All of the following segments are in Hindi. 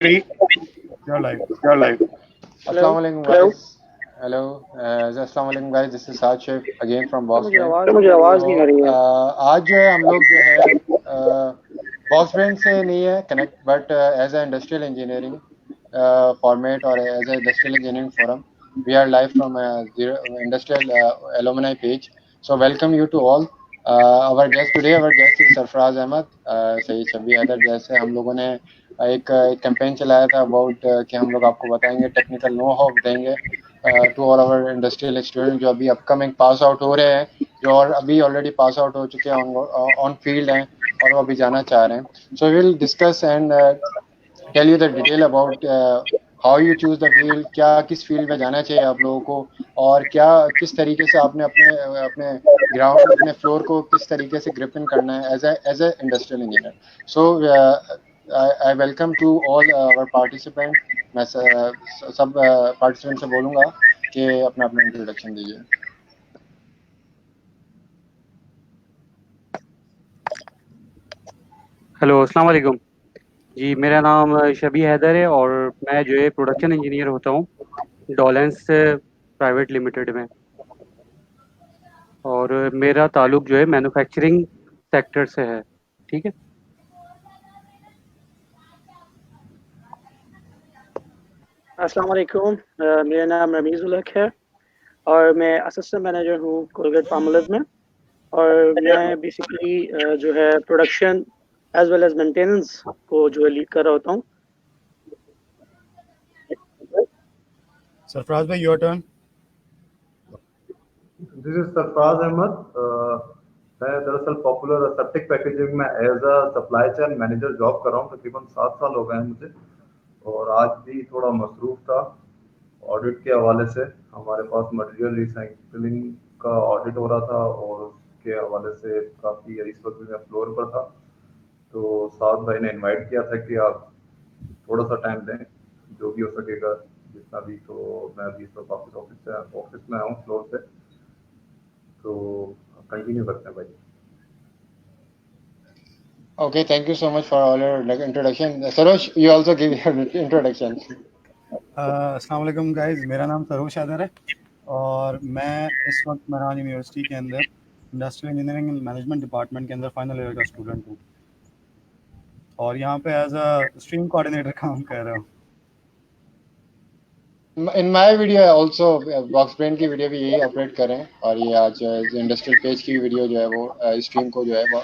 Three, you're live. You're live. Hello. Assalamualaikum guys. Hello. Assalamualaikum guys. This is Saad Sheikh again from sir Box मुझे Brain. आवाज़ तो नहीं आ रही है। मुझे आवाज़ नहीं आ रही है। आज जो है हम लोग जो है बॉक्स ब्रेन से नहीं है connect but as a industrial engineering format और as a industrial engineering forum we are live from industrial alumni page. So welcome you to all. Our guest today our guest is Sarfaraz Ahmad, Syed Shabi Haider. जैसे हम लोगों ने एक कैंपेन चलाया था अबाउट कि हम लोग आपको बताएंगे, टेक्निकल नो हाउ देंगे to all our industrial student जो अभी अपकमिंग पास आउट हो रहे हैं, जो और अभी ऑलरेडी पास आउट हो चुके हैं, ऑन फील्ड हैं और वो अभी जाना चाह रहे हैं. So will discuss and tell you the detail about how you choose the field, क्या किस फील्ड में जाना चाहिए आप लोगों को, और क्या किस तरीके से आपने अपने अपने ग्राउंड अपने फ्लोर को किस तरीके से ग्रिप इन करना है as a industrial engineer. So I welcome to all our participant. मैं सब पार्टिसिपेंट से बोलूँगा कि अपना अपना इंट्रोडक्शन दीजिए. हेलो, अस्सलाम वालेकुम जी. मेरा नाम शबी हैदर है और मैं जो है प्रोडक्शन इंजीनियर होता हूँ डॉलेंस प्राइवेट लिमिटेड में, और मेरा ताल्लुक जो है मैन्युफैक्चरिंग सेक्टर से है. ठीक है. अस्सलाम वालेकुम. मेरा नाम रमीज़ उल हक है और मैं असिस्टेंट मैनेजर हूँ कोलगेट पामोलिव में, और मैं बेसिकली जो है production as well as maintenance को जो है लीड कर रहा होता हूँ. सरफराज भाई, your turn. This is Sarfaraz Ahmed. मैं दरअसल पॉपुलर सेप्टिक पैकेजिंग में as a supply chain manager job कर रहा हूँ. तकरीबन 7 साल हो गए हैं मुझे, और आज भी थोड़ा मसरूफ था ऑडिट के हवाले से. हमारे पास मटेरियल रिसाइकलिंग का ऑडिट हो रहा था और उसके हवाले से काफ़ी इस वक्त मैं फ्लोर पर था. तो साद भाई ने इनवाइट किया था कि आप थोड़ा सा टाइम दें, जो भी हो सकेगा जितना भी. तो मैं अभी इस वक्त ऑफिस में आया हूँ फ्लोर से. तो कंटिन्यू करते हैं भाई. Okay, thank you so much for all your introduction. Sarosh, you also give your introduction. अस्सलाम वालेकुम गाइस, मेरा नाम सरोश हैदर है और मैं इस वक्त मेहरान यूनिवर्सिटी के अंदर industrial engineering and management department के अंदर फाइनल ईयर का स्टूडेंट हूँ और यहाँ पे एज अ स्ट्रीम कोऑर्डिनेटर काम कर रहा हूँ. In my video also box brain की वीडियो भी यही अपडेट करें, और ये आज इंडस्ट्रियल पेज की वीडियो जो है वो स्ट्रीम को जो है वो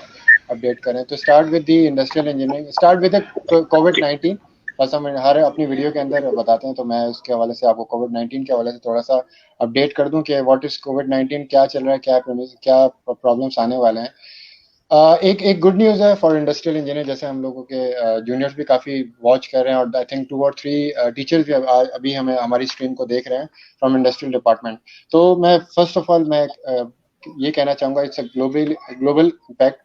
अपडेट करें. तो start with the industrial engineering, start with कोविड-19. बस हम हर अपनी वीडियो के अंदर बताते हैं, तो मैं उसके हवाले से आपको कोविड-19 के हवाले से थोड़ा सा अपडेट कर दूं कि व्हाट इज कोविड-19, क्या चल रहा है, क्या प्रॉब्लम्स आने वाले हैं. एक गुड न्यूज़ है फॉर इंडस्ट्रियल इंजीनियर. जैसे हम लोगों के जूनियर्स भी काफ़ी वॉच कर रहे हैं, और आई थिंक 2 और 3 टीचर्स भी अभी हमें हमारी स्ट्रीम को देख रहे हैं फ्रॉम इंडस्ट्रियल डिपार्टमेंट. तो मैं फर्स्ट ऑफ ऑल मैं ये कहना चाहूँगा, इट्स अ ग्लोबल इम्पैक्ट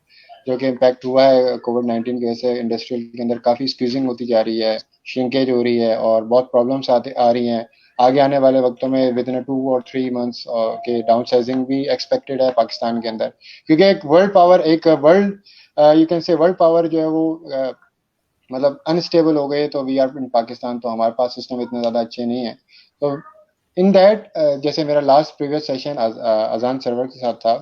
जो कि इम्पैक्ट हुआ है कोविड-19 की वजह से. इंडस्ट्रियल के अंदर काफ़ी स्क्वीजिंग होती जा रही है, श्रिंकेज हो रही है, और बहुत प्रॉब्लम्स आ रही हैं. आगे आने वाले वक्तों में विद इन 2 और 3 मंथ्स के डाउन साइजिंग भी एक्सपेक्टेड है पाकिस्तान के अंदर, क्योंकि एक वर्ल्ड यू कैन से वर्ल्ड पावर जो है वो मतलब अनस्टेबल हो गए. तो वी आर इन पाकिस्तान, तो हमारे पास सिस्टम इतने ज़्यादा अच्छे नहीं है. तो इन दैट जैसे मेरा last previous session Azan Sarwar के साथ था,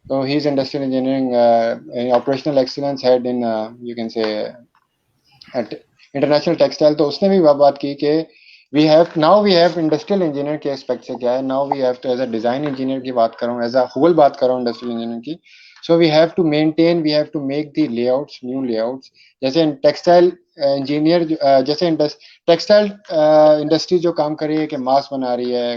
तो he is industrial engineering operational excellence head in you can say international textile. तो उसने भी बात की कि वी हैव इंडस्ट्रियल इंजीनियर के एस्पेक्ट से क्या है. Now we have to as a design engineer की बात करूँ, एज अ होल बात करूँ इंडस्ट्रियल इंजीनियर की. So we have to make the layouts, new layouts. जैसे टेक्सटाइल इंजीनियर, जैसे टेक्सटाइल इंडस्ट्री जो काम कर रही है कि मास्क बना रही है,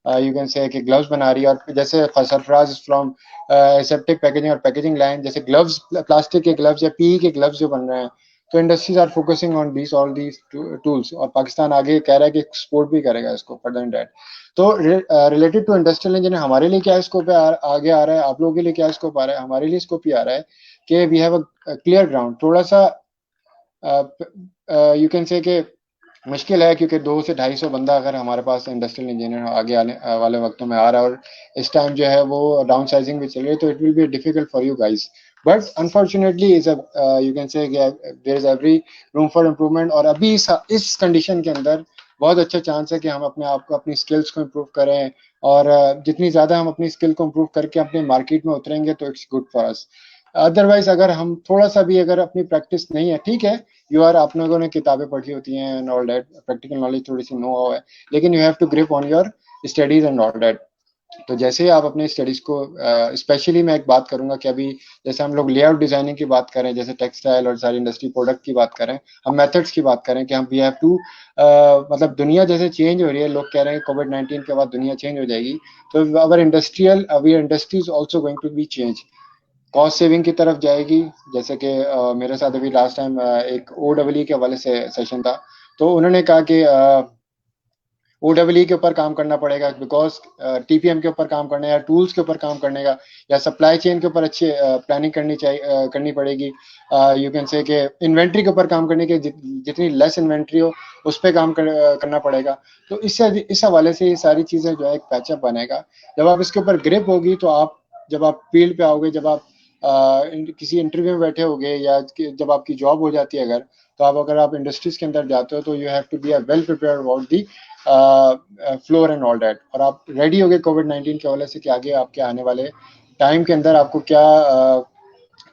यू कैन से कि ग्लव्स बना रही है, और जैसे सरफराज फ्रॉम एसेप्टिक पैकेजिंग और पैकेजिंग लाइन, जैसे ग्लव्स, प्लास्टिक के ग्लव्स या पीई के ग्लव्स जो बन रहे हैं. तो industries are focusing on all these tools, और पाकिस्तान आगे कह रहा है कि एक्सपोर्ट भी करेगा इसको फर्दर देन दैट. तो रिलेटेड टू इंडस्ट्रियल इंजीनियर हमारे लिए क्या स्कोप है, आगे आ रहा है, आप लोगों के लिए क्या स्कोप आ रहा है. हमारे लिए स्कोप ही आ रहा है कि we have a clear ground. थोड़ा सा यू कैन से कि मुश्किल है, क्योंकि 200-250 बंदा अगर हमारे पास इंडस्ट्रियल इंजीनियर आगे आने वाले वक्तों में आ रहा है, और इस टाइम जो है वो डाउन साइजिंग भी चल रही है, तो it will be difficult for you guys but unfortunately is you can say there is every room for improvement. और अभी इस कंडीशन के अंदर बहुत अच्छा चांस है कि हम अपने आप को, अपनी स्किल्स को इम्प्रूव करें, और जितनी ज़्यादा हम अपनी स्किल को इम्प्रूव करके अपने मार्केट में उतरेंगे तो it's good for us. Otherwise अगर हम थोड़ा सा भी अगर अपनी प्रैक्टिस नहीं है, ठीक है, यू आर, आप लोगों ने किताबें पढ़ी होती हैं and all that, practical knowledge थोड़ी सी नो है, लेकिन you have to grip on your studies and all that. तो जैसे ही आप अपने स्टडीज को, स्पेशली मैं एक बात करूंगा कि अभी जैसे हम लोग लेआउट डिजाइनिंग की बात करें, जैसे टेक्सटाइल और सारी इंडस्ट्री प्रोडक्ट की बात करें, हम मेथड्स की बात करें कि हम वी हैव टू, मतलब दुनिया जैसे चेंज हो रही है, लोग कह रहे हैं कोविड-19 के बाद दुनिया चेंज हो जाएगी, तो our industrial our industry is also going to be change, cost saving की तरफ जाएगी। जैसे कि मेरे साथ अभी लास्ट टाइम एक ओडब्ल्यू के हवाले से सेशन था, तो उन्होंने कहा कि ओडब्ल्यू के ऊपर काम करना पड़ेगा, बिकॉज टीपीएम के ऊपर काम करने, या टूल्स के ऊपर काम करने का, या सप्लाई चेन के ऊपर अच्छी प्लानिंग करनी चाहिए, करनी पड़ेगी। यू कैन से कि इन्वेंट्री के ऊपर काम करने के, जितनी लेस इन्वेंट्री हो उस पर काम करना पड़ेगा। तो इससे, इस हवाले से ये सारी चीज़ें जो है एक पैचअप बनेगा। जब आप इसके ऊपर ग्रिप होगी तो आप, जब आप फील्ड पे आओगे, जब आप किसी इंटरव्यू में बैठे होगे, या जब आपकी जॉब हो जाती है अगर, तो आप, अगर आप इंडस्ट्रीज के अंदर जाते हो तो you have to be well prepared about the floor and all that, और आप रेडी हो गए कोविड-19 के वजह से कि आगे आपके आने वाले टाइम के अंदर आपको क्या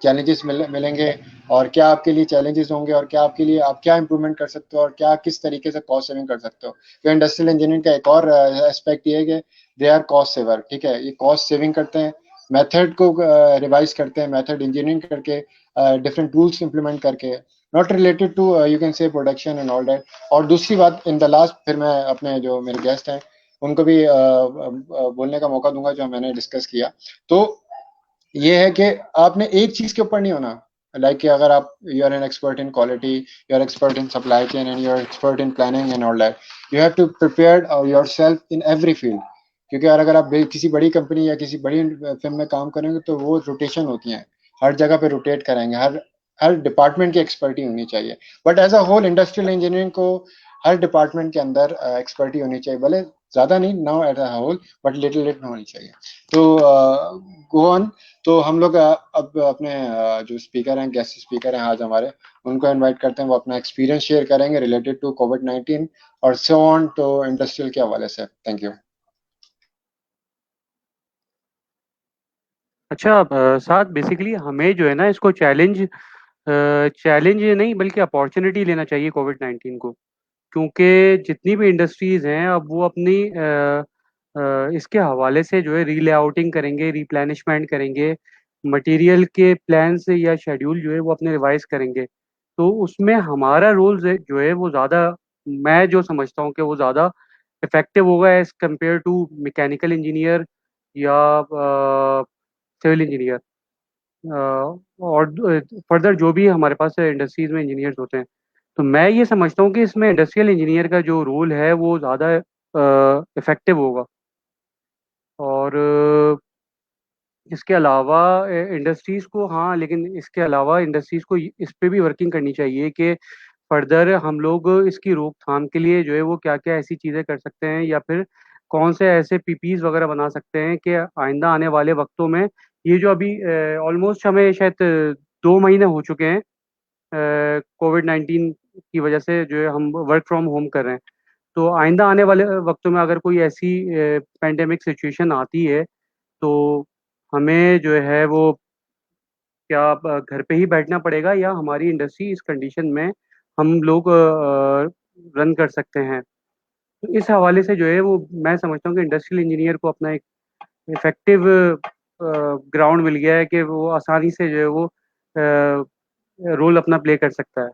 चैलेंजेस मिलेंगे, और क्या आपके लिए चैलेंजेस होंगे, और क्या आपके लिए आप क्या इंप्रूवमेंट कर सकते हो, और क्या किस तरीके से कॉस्ट सेविंग कर सकते हो। तो इंडस्ट्रियल इंजीनियरिंग का एक और एस्पेक्ट ये है कि दे आर कॉस्ट सेवर, ठीक है, ये कॉस्ट सेविंग करते हैं, मेथड को रिवाइज करते हैं, मेथड इंजीनियरिंग करके, डिफरेंट टूल्स इंप्लीमेंट करके, not related to you can say production and all that. और दूसरी बात इन द लास्ट, फिर मैं अपने जो मेरे गेस्ट हैं उनको भी बोलने का मौका दूंगा जो मैंने डिस्कस किया। तो ये है कि आपने एक चीज के ऊपर नहीं होना, लाइक कि अगर आप, you are an expert in quality, you are expert in supply chain, and you are expert in planning and all that, you have to prepare yourself in every field. क्योंकि अगर आप किसी बड़ी कंपनी या किसी बड़ी फिल्म में काम करेंगे तो वो रोटेशन होती है, हर जगह पे रोटेट कराएंगे, हर हर डिपार्टमेंट की एक्सपर्टी होनी चाहिए। But as a whole industrial engineering को हर डिपार्टमेंट के अंदर एक्सपर्टी होनी चाहिए, भले ज्यादा नहीं, now as a whole, but little लिट होनी चाहिए। तो गो ऑन। तो हम लोग अब अपने जो स्पीकर हैं, गेस्ट स्पीकर हैं आज हमारे, उनको इनवाइट करते हैं, वो अपना एक्सपीरियंस शेयर करेंगे रिलेटेड टू कोविड-19 और सो ऑन तो इंडस्ट्रियल के हवाले से। Thank you. अच्छा, साथ बेसिकली हमें जो है ना इसको चैलेंज नहीं बल्कि अपॉर्चुनिटी लेना चाहिए कोविड-19 को, क्योंकि जितनी भी इंडस्ट्रीज हैं अब वो अपनी इसके हवाले से जो है रीलेआउटिंग करेंगे, रिप्लेनिशमेंट करेंगे, मटेरियल के प्लान से या शेड्यूल जो है वो अपने रिवाइज करेंगे। तो उसमें हमारा रोल जो है वो ज़्यादा, मैं जो समझता हूँ कि वो ज़्यादा इफेक्टिव होगा as compare to mechanical engineer या सिविल इंजीनियर, और फर्दर जो भी हमारे पास इंडस्ट्रीज में इंजीनियर्स होते हैं। तो मैं ये समझता हूँ कि इसमें इंडस्ट्रियल इंजीनियर का जो रोल है वो ज़्यादा इफेक्टिव होगा। और इसके अलावा इंडस्ट्रीज को, हाँ, लेकिन इसके अलावा इंडस्ट्रीज को इस पे भी वर्किंग करनी चाहिए कि फर्दर हम लोग इसकी रोकथाम के लिए जो है वो क्या क्या ऐसी चीज़ें कर सकते हैं, या फिर कौन से ऐसे पीपीज वगैरह बना सकते हैं कि आइंदा आने वाले वक्तों में, ये जो अभी ऑलमोस्ट हमें शायद 2 महीने हो चुके हैं कोविड-19 की वजह से जो है हम वर्क फ्रॉम होम कर रहे हैं। तो आइंदा आने वाले वक्तों में अगर कोई ऐसी पेंडेमिक सिचुएशन आती है तो हमें जो है वो क्या घर पे ही बैठना पड़ेगा, या हमारी इंडस्ट्री इस कंडीशन में हम लोग रन कर सकते हैं। तो इस हवाले से जो है वो मैं समझता हूँ कि इंडस्ट्रियल इंजीनियर को अपना एक इफेक्टिव ग्राउंड मिल गया है कि वो आसानी से जो है वो रोल अपना प्ले कर सकता है।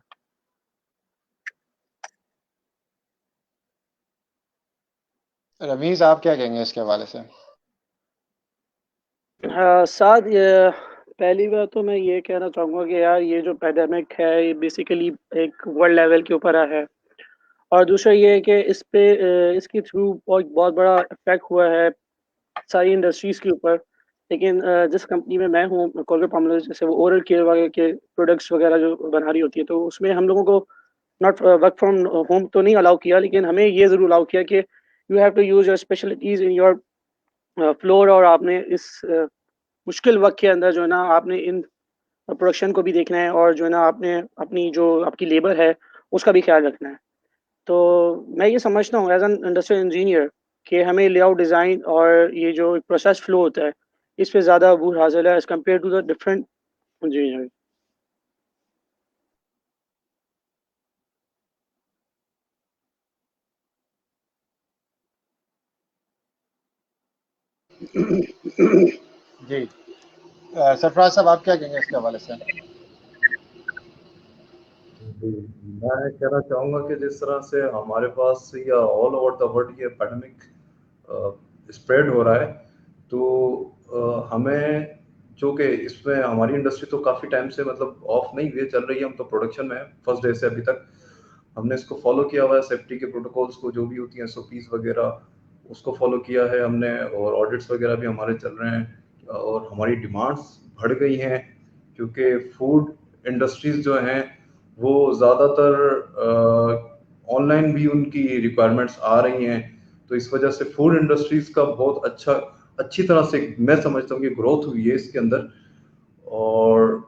रमीज, आप क्या कहेंगे इसके हवाले से? साथ ये, पहली बात तो मैं ये कहना चाहूँगा कि यार ये जो पैंडेमिक है ये बेसिकली एक वर्ल्ड लेवल के ऊपर है। और दूसरा ये है कि इस पे इसके थ्रू बहुत बहुत बड़ा इफेक्ट हुआ है सारी इंडस्ट्रीज़ के ऊपर। लेकिन जिस कंपनी में मैं हूँ, कोलगेट-पाल्मोलिव, जैसे वो ओरल केयर वगैरह के प्रोडक्ट्स वगैरह जो बना रही होती है, तो उसमें हम लोगों को नॉट वर्क फ्रॉम होम तो नहीं अलाउ किया, लेकिन हमें ये ज़रूर अलाउ किया कि you have to use your specialities in your floor. और आपने इस मुश्किल वक़्त के अंदर जो है ना, आपने इन प्रोडक्शन को भी देखना है और जो है ना आपने अपनी जो आपकी लेबर है उसका भी ख्याल रखना है। तो मैं ये समझता हूँ एज एन इंडस्ट्रियल इंजीनियर कि हमें लेआउट डिज़ाइन और ये जो प्रोसेस फ्लो होता है इस पे ज़्यादा अबूर हासिल है as compare to the different engineer. जी सरफराज साहब, आप क्या कहेंगे इसके हवाले से? जी, मैं कहना चाहूँगा कि जिस तरह से हमारे पास या ऑल ओवर द वर्ल्ड ये पैंडेमिक स्प्रेड हो रहा है, तो हमें जो कि इसमें हमारी इंडस्ट्री तो काफ़ी टाइम से मतलब ऑफ नहीं हुई है, चल रही है, हम तो प्रोडक्शन में है फर्स्ट डे से अभी तक। हमने इसको फॉलो किया हुआ है, सेफ्टी के प्रोटोकॉल्स को, जो भी होती हैं एसओपीज वगैरह, उसको फॉलो किया है हमने, और ऑडिट्स वगैरह भी हमारे चल रहे हैं। और हमारी डिमांड्स बढ़ गई हैं क्योंकि फूड इंडस्ट्रीज जो हैं वो ज़्यादातर ऑनलाइन भी उनकी रिक्वायरमेंट्स आ रही हैं, तो इस वजह से फूड इंडस्ट्रीज का बहुत अच्छी तरह से मैं समझता हूँ कि ग्रोथ हुई है इसके अंदर। और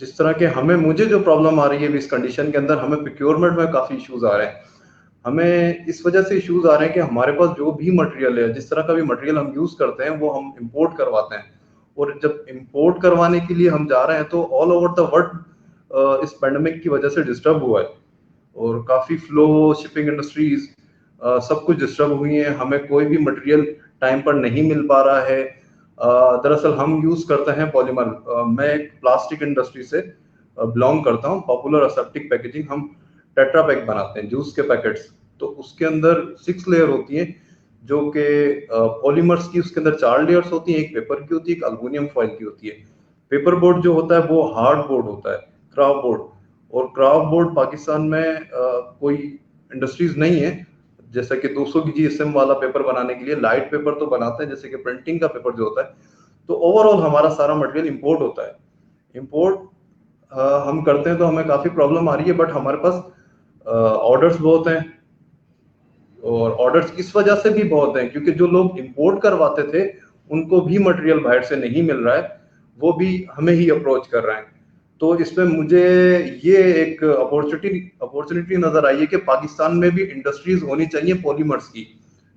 जिस तरह के मुझे जो प्रॉब्लम आ रही है इस कंडीशन के अंदर, हमें प्रोक्योरमेंट में काफ़ी इश्यूज आ रहे हैं। हमें इस वजह से इश्यूज आ रहे हैं कि हमारे पास जो भी मटेरियल है, जिस तरह का भी मटेरियल हम यूज़ करते हैं, वो हम इंपोर्ट करवाते हैं। और जब इंपोर्ट करवाने के लिए हम जा रहे हैं तो ऑल ओवर द वर्ल्ड इस पैंडेमिक की वजह से डिस्टर्ब हुआ है, और काफ़ी फ्लो, शिपिंग इंडस्ट्रीज सब कुछ डिस्टर्ब हुई हैं। हमें कोई भी मटेरियल टाइम पर नहीं मिल पा रहा है। दरअसल हम यूज़ करते हैं पॉलीमर। मैं एक प्लास्टिक इंडस्ट्री से बिलोंग करता हूँ, पॉपुलर असेप्टिक पैकेजिंग। हम टेट्रा पैक बनाते हैं जूस के पैकेट्स, तो उसके अंदर 6 लेयर होती है जो कि पॉलीमर्स की, उसके अंदर 4 लेयर्स होती हैं, एक पेपर की होती है, एक अल्मुनियम फॉइल की होती है। पेपर बोर्ड जो होता है वो हार्ड बोर्ड होता है, क्राफ्ट बोर्ड। और क्राफ्ट बोर्ड पाकिस्तान में कोई इंडस्ट्रीज नहीं है जैसा कि 200 की जीएसएम वाला पेपर बनाने के लिए। लाइट पेपर तो बनाते हैं जैसे कि प्रिंटिंग का पेपर जो होता है। तो ओवरऑल हमारा सारा मटेरियल इंपोर्ट होता है। इंपोर्ट हम करते हैं तो हमें काफ़ी प्रॉब्लम आ रही है, बट हमारे पास ऑर्डर्स बहुत हैं। और ऑर्डर्स इस वजह से भी बहुत हैं क्योंकि जो लोग इंपोर्ट करवाते थे उनको भी मटेरियल बाहर से नहीं मिल रहा है, वो भी हमें ही अप्रोच कर रहे हैं। तो इसमें मुझे ये एक अपॉर्चुनिटी नजर आई है कि पाकिस्तान में भी इंडस्ट्रीज होनी चाहिए पॉलीमर्स की,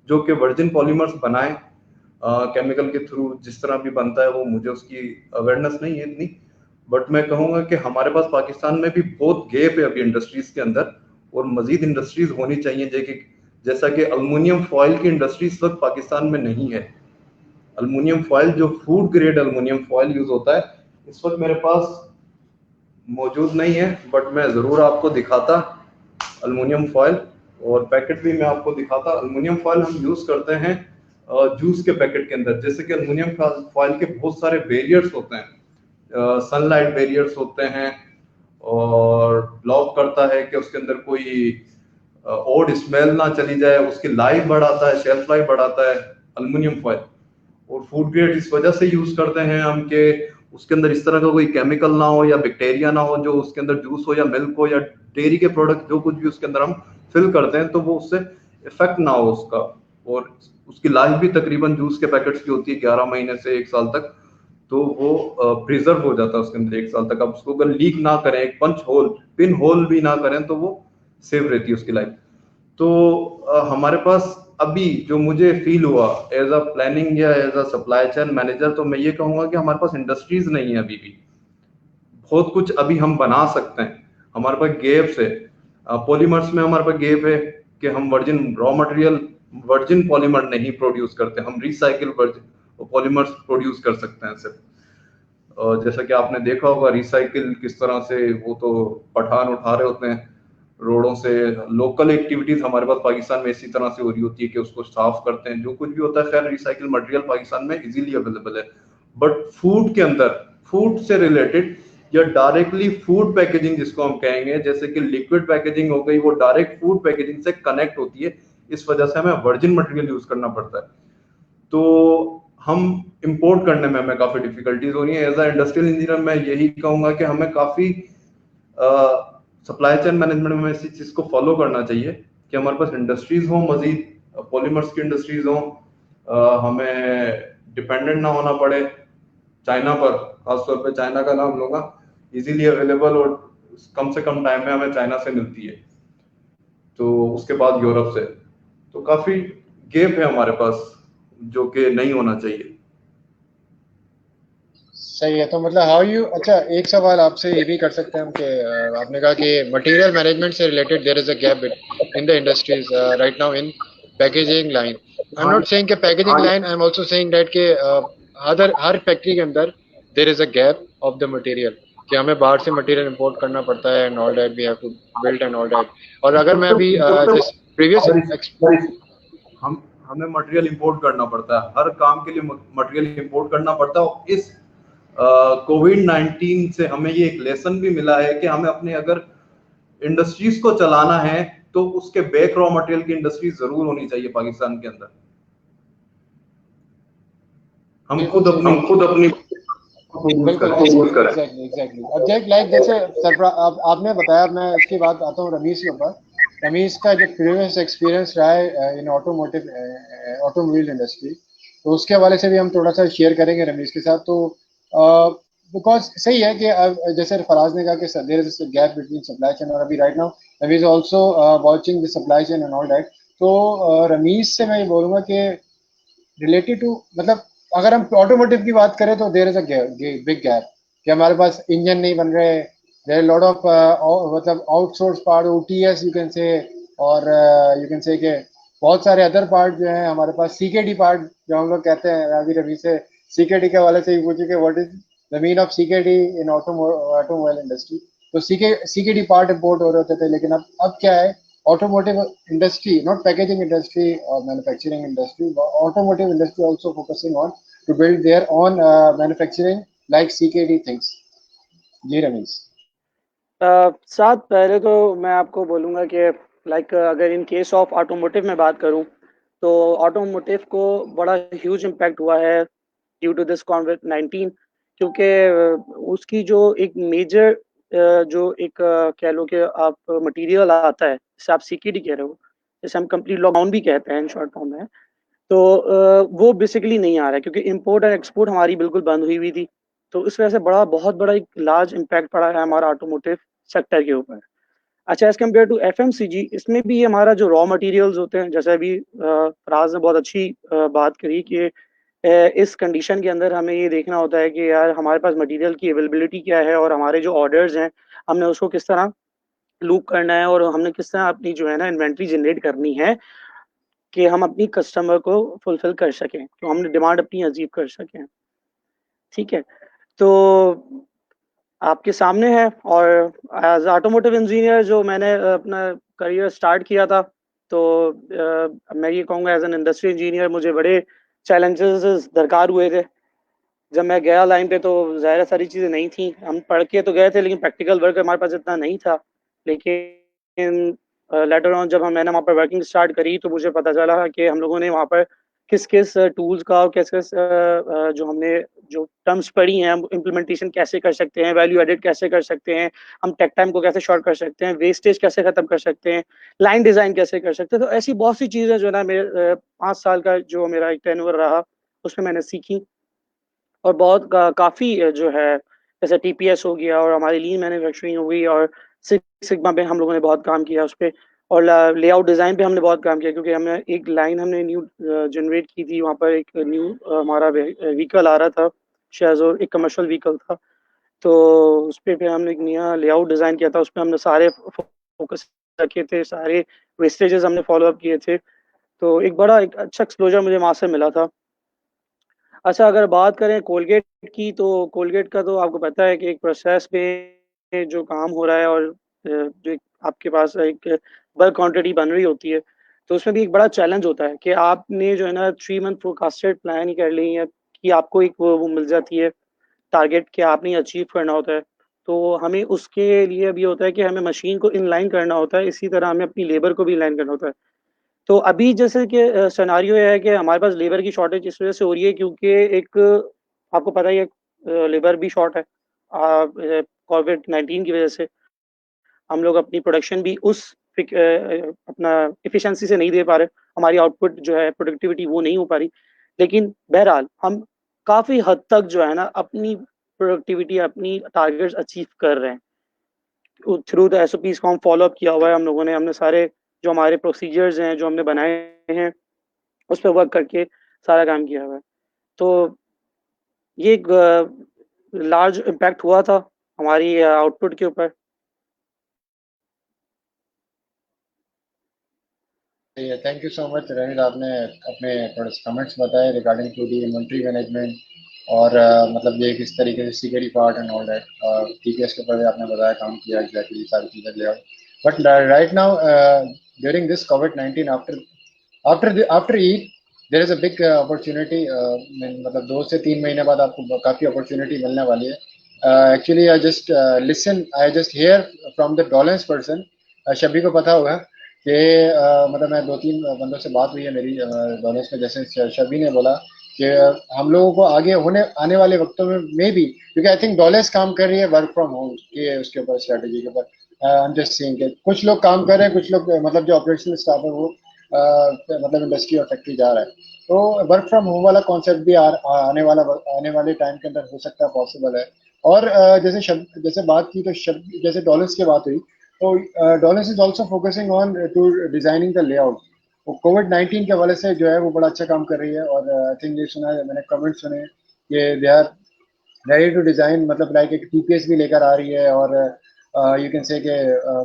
जो कि वर्जिन पॉलीमर्स बनाएं केमिकल के थ्रू। जिस तरह भी बनता है वो मुझे उसकी अवेयरनेस नहीं है इतनी, बट मैं कहूँगा कि हमारे पास पाकिस्तान में भी बहुत गैप है अभी इंडस्ट्रीज के अंदर, और मजीद इंडस्ट्रीज होनी चाहिए। जैसा कि अल्मुनियम फॉइल की इंडस्ट्री इस वक्त पाकिस्तान में नहीं है। अल्मुनियम फॉइल जो food grade aluminium foil use होता है इस वक्त मेरे पास मौजूद नहीं है, बट मैं ज़रूर आपको दिखाता अल्मुनियम फॉइल, और पैकेट भी मैं आपको दिखाता। अल्मुनियम फॉइल हम यूज़ करते हैं जूस के पैकेट के अंदर। जैसे कि अल्मुनियम फॉइल के बहुत सारे बैरियर्स होते हैं, सनलाइट बैरियर्स होते हैं, और ब्लॉक करता है कि उसके अंदर कोई ओड स्मेल ना चली जाए, उसकी लाइफ बढ़ाता है, शेल्फ लाइफ बढ़ाता है अल्मुनियम फॉइल। और फूड ग्रेड इस वजह से यूज करते हैं हम कि उसके अंदर इस तरह का कोई केमिकल ना हो या बैक्टीरिया ना हो जो उसके अंदर जूस हो या मिल्क हो या डेयरी के प्रोडक्ट जो कुछ भी उसके अंदर हम फिल करते हैं तो वो उससे इफेक्ट ना हो उसका। और उसकी लाइफ भी तकरीबन जूस के पैकेट्स की होती है 11 महीने से 1 साल तक, तो वो प्रिजर्व हो जाता है उसके अंदर 1 साल तक। अब उसको अगर लीक ना करें, एक पिन होल भी ना करें, तो वो सेव रहती है उसकी लाइफ। तो हमारे पास अभी जो मुझे फील हुआ एज अ प्लानिंग या as a supply chain manager, तो मैं ये कहूंगा कि हमारे पास इंडस्ट्रीज नहीं है अभी भी। बहुत कुछ अभी हम बना सकते हैं, हमारे पास गैप्स है। पॉलीमर्स में हमारे पास गैप है कि हम virgin raw material, virgin polymer नहीं प्रोड्यूस करते, हम रिसाइकिल वर्जिन पॉलीमर्स प्रोड्यूस कर सकते हैं सिर्फ। जैसा कि आपने देखा होगा रिसाइकिल किस तरह से वो तो पठान उठा रहे होते हैं रोडों से। लोकल एक्टिविटीज हमारे पास पाकिस्तान में इसी तरह से हो रही होती है कि उसको साफ करते हैं, जो कुछ भी होता है। खैर रिसाइकिल मटेरियल पाकिस्तान में इजीली अवेलेबल है, बट फूड के अंदर, फूड से रिलेटेड या डायरेक्टली फूड पैकेजिंग जिसको हम कहेंगे, जैसे कि लिक्विड पैकेजिंग हो गई, वो डायरेक्ट फूड पैकेजिंग से कनेक्ट होती है। इस वजह से हमें वर्जिन मटेरियल यूज करना पड़ता है, तो हम इंपोर्ट करने में हमें काफी डिफिकल्टीज हो रही है। एज अ इंडस्ट्रियल इंजीनियर मैं यही कहूंगा कि हमें काफी सप्लाई चेन मैनेजमेंट में इसी चीज को फॉलो करना चाहिए कि हमारे पास इंडस्ट्रीज हो, मजीद पॉलीमर्स की इंडस्ट्रीज हो, हमें डिपेंडेंट ना होना पड़े चाइना पर, खासतौर पे चाइना का नाम लूंगा, इजीली अवेलेबल और कम से कम टाइम में हमें चाइना से मिलती है, तो उसके बाद यूरोप से, तो काफी गैप है हमारे पास जो कि नहीं होना चाहिए। सही है। तो मतलब हाउ यू, अच्छा एक सवाल आपसे ये भी कर सकते हैं हम कि आपने कहा कि मटेरियल मैनेजमेंट से related there is a gap in the industries right now in packaging line. I am हाँ नॉट सेइंग कि packaging line, I am also saying that कि अदर हर फैक्ट्री के अंदर there is a gap of the material, कि हमें बाहर से मटेरियल इंपोर्ट करना पड़ता है and all that, we have to build and all that. और अगर मैं अभी जिस प्रीवियस, हम हमें मटेरियल इंपोर्ट करना पड़ता है, हर काम के लिए मटेरियल इंपोर्ट करना पड़ता है। और इस कोविड-19 से हमें ये एक लेसन भी मिला है कि हमें अपने अगर इंडस्ट्रीज को चलाना है तो उसके बैक रॉ मटेरियल की इंडस्ट्री जरूर होनी चाहिए पाकिस्तान के अंदर। हम बिल्कुल सही हम खुद अपनी यूज बिल्कुल करें। Exactly exactly. अब लाइक जैसे आपने बताया, मैं इसकी बात आता हूँ रमीज के ऊपर। रमीज का जो प्रीवियस एक्सपीरियंस रहा है इन ऑटोमोटिव ऑटोमोबाइल इंडस्ट्री, तो उसके हवाले से भी हम थोड़ा सा शेयर करेंगे रमीज के साथ। तो बिकॉज सही है कि जैसे फराज ने कहा कि there is a gap between supply chain, और अभी right now Rameez also watching the supply chain and all that. तो रमीज से मैं ये बोलूँगा कि रिलेटेड टू, मतलब अगर हम ऑटोमोटिव की बात करें तो there is a big gap, कि हमारे पास इंजन नहीं बन रहे, देयर लॉट ऑफ मतलब outsource part, OTS you can say, और यू कैन से कि बहुत सारे अदर पार्ट जो हैं हमारे पास, सीकेडी पार्ट जो हम लोग कहते हैं। अभी रवि से सीकेडी के वाले से ही पूछे कि what is the mean of CKD in automobile industry. तो सीकेडी पार्ट इंपोर्ट हो रहे होते थे, लेकिन अब क्या है, automotive industry, not packaging industry or manufacturing industry, but automotive industry also focusing on to build their own manufacturing like CKD things. जी रमेश। साथ पहले तो मैं आपको बोलूँगा कि लाइक अगर इन केस ऑफ ऑटोमोटिव में बात करूँ, तो ऑटोमोटिव को बड़ा ह्यूज इम्पैक्ट हुआ है ड्यू टू दिस कोविड-19, क्योंकि उसकी जो एक मेजर जो एक कह लो कि आप मटेरियल आता है, जिसे आप सीकेडी कह रहे हो, जिसे हम कंप्लीट लॉकडाउन भी कहते हैं इन शॉर्ट फॉर्म में, तो वो बेसिकली नहीं आ रहा है क्योंकि इंपोर्ट और एक्सपोर्ट हमारी बिल्कुल बंद हुई हुई थी। तो इस वजह से बहुत बड़ा एक लार्ज इम्पैक्ट पड़ा है हमारा ऑटोमोटिव सेक्टर के ऊपर। अच्छा, एज़ कम्पेयर टू एफएमसीजी, इसमें भी हमारा जो रॉ मटेरियल्स होते हैं, जैसे अभी फराज ने बहुत अच्छी बात करी कि इस कंडीशन के अंदर हमें ये देखना होता है कि यार हमारे पास मटेरियल की अवेलेबिलिटी क्या है और हमारे जो ऑर्डर्स हैं, हमने उसको किस तरह लूप करना है और हमने किस तरह अपनी जो है ना इन्वेंट्री जनरेट करनी है कि हम अपनी कस्टमर को फुलफिल कर सकें, तो हमने डिमांड अपनी अचीव कर सकें। ठीक है? तो आपके सामने है, और एज़ ऑटोमोटिव इंजीनियर जो मैंने अपना करियर स्टार्ट किया था, तो मैं ये कहूँगा एज़ एन इंडस्ट्री इंजीनियर मुझे बड़े चैलेंजेस दरकार हुए थे। जब मैं गया लाइन पे तो ज़ाहिर है सारी चीज़ें नहीं थी। हम पढ़ के तो गए थे लेकिन प्रैक्टिकल वर्क हमारे पास इतना नहीं था। लेकिन लेटर ऑन जब मैंने वहाँ पर वर्किंग स्टार्ट करी तो मुझे पता चला कि हम लोगों ने वहाँ पर किस-किस टूल्स का और किस-किस जो हमने जो टर्म्स पढ़ी हैं, हम इम्प्लीमेंटेशन कैसे कर सकते हैं, वैल्यू एडिड कैसे कर सकते हैं, हम टेक टाइम को कैसे शॉर्ट कर सकते हैं, वेस्टेज कैसे खत्म कर सकते हैं, लाइन डिज़ाइन कैसे कर सकते हैं। तो ऐसी बहुत सी चीज़ें जो है ना मेरे 5 साल का जो मेरा एक टेन्योर रहा, उसमें मैंने सीखी। और बहुत काफ़ी जो है जैसे टीपीएस हो गया और हमारी लीन मैन्युफैक्चरिंग हो गई और सिक्स सिग्मा पे हम लोगों ने बहुत काम किया उस पे, और लेआउट डिज़ाइन पे हमने बहुत काम किया क्योंकि हमें एक लाइन हमने न्यू जनरेट की थी। वहाँ पर एक न्यू हमारा व्हीकल आ रहा था, शेज़ोर एक कमर्शियल व्हीकल था। तो उस पे फिर हमने एक नया लेआउट डिज़ाइन किया था, उसपे हमने सारे फोकस रखे थे, सारे वेस्टेजेस हमने फ़ॉलो अप किए थे। तो एक बड़ा एक अच्छा एक्सपोज़र मुझे वहाँ से मिला था। अच्छा, अगर बात करें कोलगेट की, तो कोलगेट का तो आपको पता है कि एक प्रोसेस पे जो काम हो रहा है और जो एक आपके पास एक बल्क क्वांटिटी बन रही होती है, तो उसमें भी एक बड़ा चैलेंज होता है कि आपने जो है ना 3 मंथ फोरकास्टेड प्लान ही कर ली है कि आपको एक वो मिल जाती है टारगेट कि आपने अचीव करना होता है। तो हमें उसके लिए भी होता है कि हमें मशीन को इनलाइन करना होता है, इसी तरह हमें अपनी लेबर को भी इनलाइन करना होता है। तो अभी जैसे कि सिनेरियो ये है कि हमारे पास लेबर की शॉर्टेज इस वज़ह से हो रही है क्योंकि एक आपको पता ही है लेबर भी शॉर्ट है। कोविड-19 की वज़ह से हम लोग अपनी प्रोडक्शन भी उस अपना एफिशिएंसी से नहीं दे पा रहे। हमारी आउटपुट जो है प्रोडक्टिविटी वो नहीं हो पा रही। लेकिन बहरहाल हम काफ़ी हद तक जो है ना अपनी प्रोडक्टिविटी, अपनी टारगेट्स अचीव कर रहे हैं। थ्रू द एसओपीज़ को हम फ़ॉलो अप किया हुआ है हम लोगों ने। हमने सारे जो हमारे प्रोसीजर्स हैं, जो हमने बनाए हैं, उस पे वर्क करके सारा काम किया हुआ है। तो ये एक लार्ज इम्पैक्ट हुआ था हमारी आउटपुट के ऊपर। Thank you so much Ravindra, आपने अपने थोड़े कमेंट्स बताए regarding to the inventory management और मतलब ये किस तरीके से security part and all that. TPS के ऊपर भी आपने बताया काम किया एग्जैक्टली सारी चीज़ें layout. But right now during this कोविड-19 after Eid there is a big opportunity. मतलब 2 से 3 महीने बाद आपको काफ़ी अपॉर्चुनिटी मिलने वाली है। Actually I just hear from the डॉलेंस पर्सन। शबी को पता होगा कि मतलब मैं 2-3 बंदों से बात हुई है मेरी डॉलेंस में, जैसे शबी ने बोला कि हम लोगों को आगे होने आने वाले वक्तों में भी, क्योंकि आई थिंक डॉलेंस काम कर रही है वर्क फ्रॉम होम के उसके ऊपर स्ट्रेटेजी के ऊपर। आई एम जस्ट सीइंग कि कुछ लोग काम कर रहे हैं, कुछ लोग मतलब जो ऑपरेशनल स्टाफ है वो मतलब इंडस्ट्री और फैक्ट्री जा रहा है। तो वर्क फ्रॉम होम वाला कॉन्सेप्ट भी आने वाले टाइम के अंदर हो सकता है, पॉसिबल है। और जैसे बात की तो जैसे डॉलर्स की बात हुई, तो dollars is also focusing on to designing the layout. वो कोविड-19 के हवाले से जो है वो बड़ा अच्छा काम कर रही है। और आई थिंक ये सुना है मैंने, कमेंट सुने कि they are ready to design, मतलब लाइक एक टीपीएस भी लेकर आ रही है। और यू कैन से कि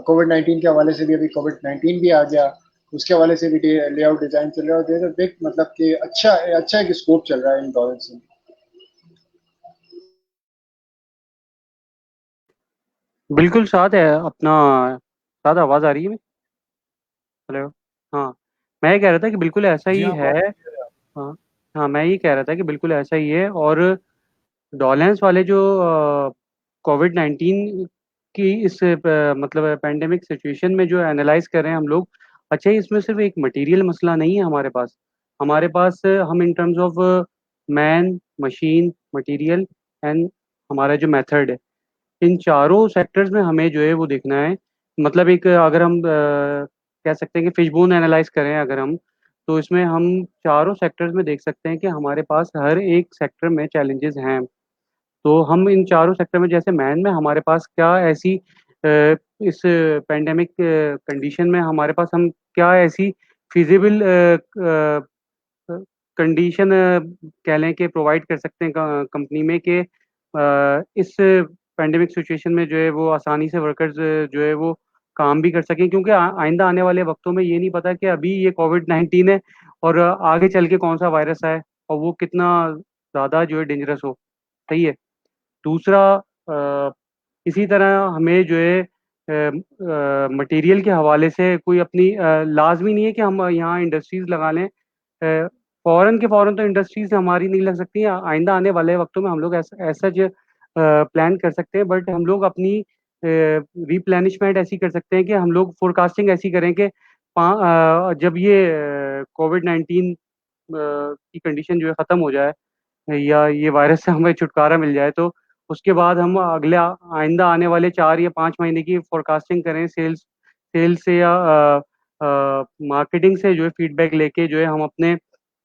कोविड-19 के हवाले से भी, अभी कोविड-19 भी आ गया, उसके हवाले से भी लेआउट डिजाइन चल रहा है। और देयर अ बिग मतलब कि अच्छा अच्छा एक स्कोप चल रहा है इन डॉलर्स में। बिल्कुल साथ है अपना। साथ आवाज़ आ रही है? हेलो। हाँ, मैं ये कह रहा था कि बिल्कुल ऐसा जी ही हाँ, है। हाँ। हाँ, मैं ये कह रहा था कि बिल्कुल ऐसा ही है। और डॉलेंस वाले जो कोविड-19 की इस मतलब पेंडेमिक सिचुएशन में जो एनालाइज कर रहे हैं हम लोग, अच्छा इसमें सिर्फ एक मटेरियल मसला नहीं है हमारे पास। हमारे पास हम in terms of man, machine, material and हमारा जो मेथड है, इन चारों सेक्टर्स में हमें जो है वो देखना है। मतलब एक अगर हम कह सकते हैं कि फिशबोन एनालाइज करें अगर हम, तो इसमें हम चारों सेक्टर्स में देख सकते हैं कि हमारे पास हर एक सेक्टर में चैलेंजेस हैं। तो हम इन चारों सेक्टर में, जैसे मैन में हमारे पास क्या ऐसी इस पेंडेमिक कंडीशन में हमारे पास हम क्या ऐसी फिजिबल कंडीशन कह लें कि प्रोवाइड कर सकते हैं कंपनी में कि इस पेंडेमिक सिचुएशन में जो है वो आसानी से वर्कर्स जो है वो काम भी कर सकें। क्योंकि आइंदा आने वाले वक्तों में ये नहीं पता कि अभी ये कोविड-19 है और आगे चल के कौन सा वायरस आए और वो कितना ज़्यादा जो है डेंजरस हो। सही है। दूसरा, इसी तरह हमें जो है मटेरियल के हवाले से कोई अपनी लाजमी नहीं है कि हम यहाँ इंडस्ट्रीज लगा लें। फ़ौरन के फ़ौरन तो इंडस्ट्रीज हमारी नहीं लग सकती। आइंदा आने वाले वक्तों में हम लोग ऐसा ऐसा जो प्लान कर सकते हैं। बट हम लोग अपनी रिप्लेनिशमेंट ऐसी कर सकते हैं कि हम लोग फोरकास्टिंग ऐसी करें कि जब ये कोविड-19 की कंडीशन जो है ख़त्म हो जाए या ये वायरस से हमें छुटकारा मिल जाए, तो उसके बाद हम अगले आइंदा आने वाले 4 या 5 महीने की फोरकास्टिंग करें। सेल्स से या मार्केटिंग से जो है फीडबैक लेके जो है हम अपने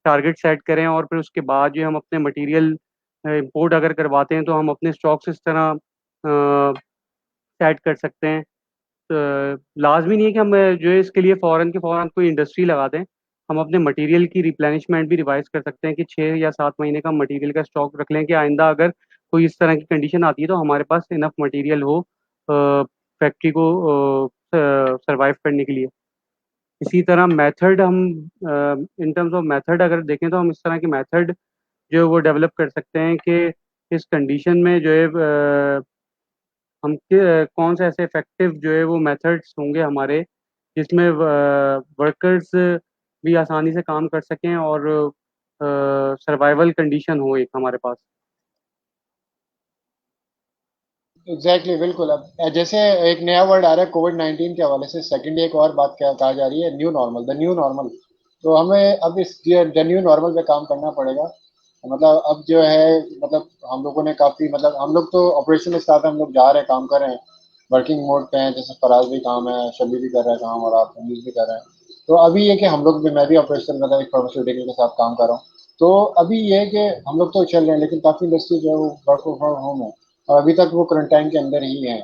टारगेट सेट करें। और फिर उसके बाद जो है हम अपने मटेरियल इंपोर्ट अगर करवाते हैं तो हम अपने स्टॉक्स इस तरह सेट कर सकते हैं। लाजमी नहीं है कि हम जो है इसके लिए फ़ौरन के फ़ौरन कोई इंडस्ट्री लगा दें। हम अपने मटेरियल की रिप्लेनिशमेंट भी रिवाइज कर सकते हैं कि 6 या 7 महीने का मटेरियल का स्टॉक रख लें कि आइंदा अगर कोई इस तरह की कंडीशन आती है तो हमारे पास इनफ मटेरियल हो फैक्ट्री को सरवाइव करने के लिए। इसी तरह मेथड हम इन टर्म्स ऑफ मेथड अगर देखें तो हम इस तरह के मेथड जो है वो डेवलप कर सकते हैं कि इस कंडीशन में जो है हम कौन से ऐसे इफेक्टिव जो है वो मेथड्स होंगे हमारे, जिसमें वर्कर्स भी आसानी से काम कर सकें और सर्वाइवल कंडीशन हो एक हमारे पास। एग्जैक्टली बिल्कुल। अब जैसे एक नया वर्ड आ रहा है कोविड-19 के हवाले से, सेकेंडली एक और बात क्या कहा जा रही है, new normal, the new normal. तो हमें अब इस द न्यू नॉर्मल पे काम करना पड़ेगा। मतलब अब जो है, मतलब हम लोगों ने काफ़ी, मतलब हम लोग तो ऑपरेशनल स्टाफ है, हम लोग जा रहे हैं, काम कर रहे हैं, वर्किंग मोड पे हैं। जैसे फराज भी काम है, शबी भी कर रहा है काम, और आप न्यूज़ भी कर रहे हैं। तो अभी ये कि हम लोग भी, मैं भी ऑपरेशनल मतलब एक फार्मास्यूटिकल के साथ काम कर रहा हूँ। तो अभी ये है कि हम लोग तो चल रहे हैं, लेकिन काफ़ी इंडस्ट्री जो है वो वर्क फ्रॉम होम है और अभी तक वो क्वारंटाइन के अंदर ही हैं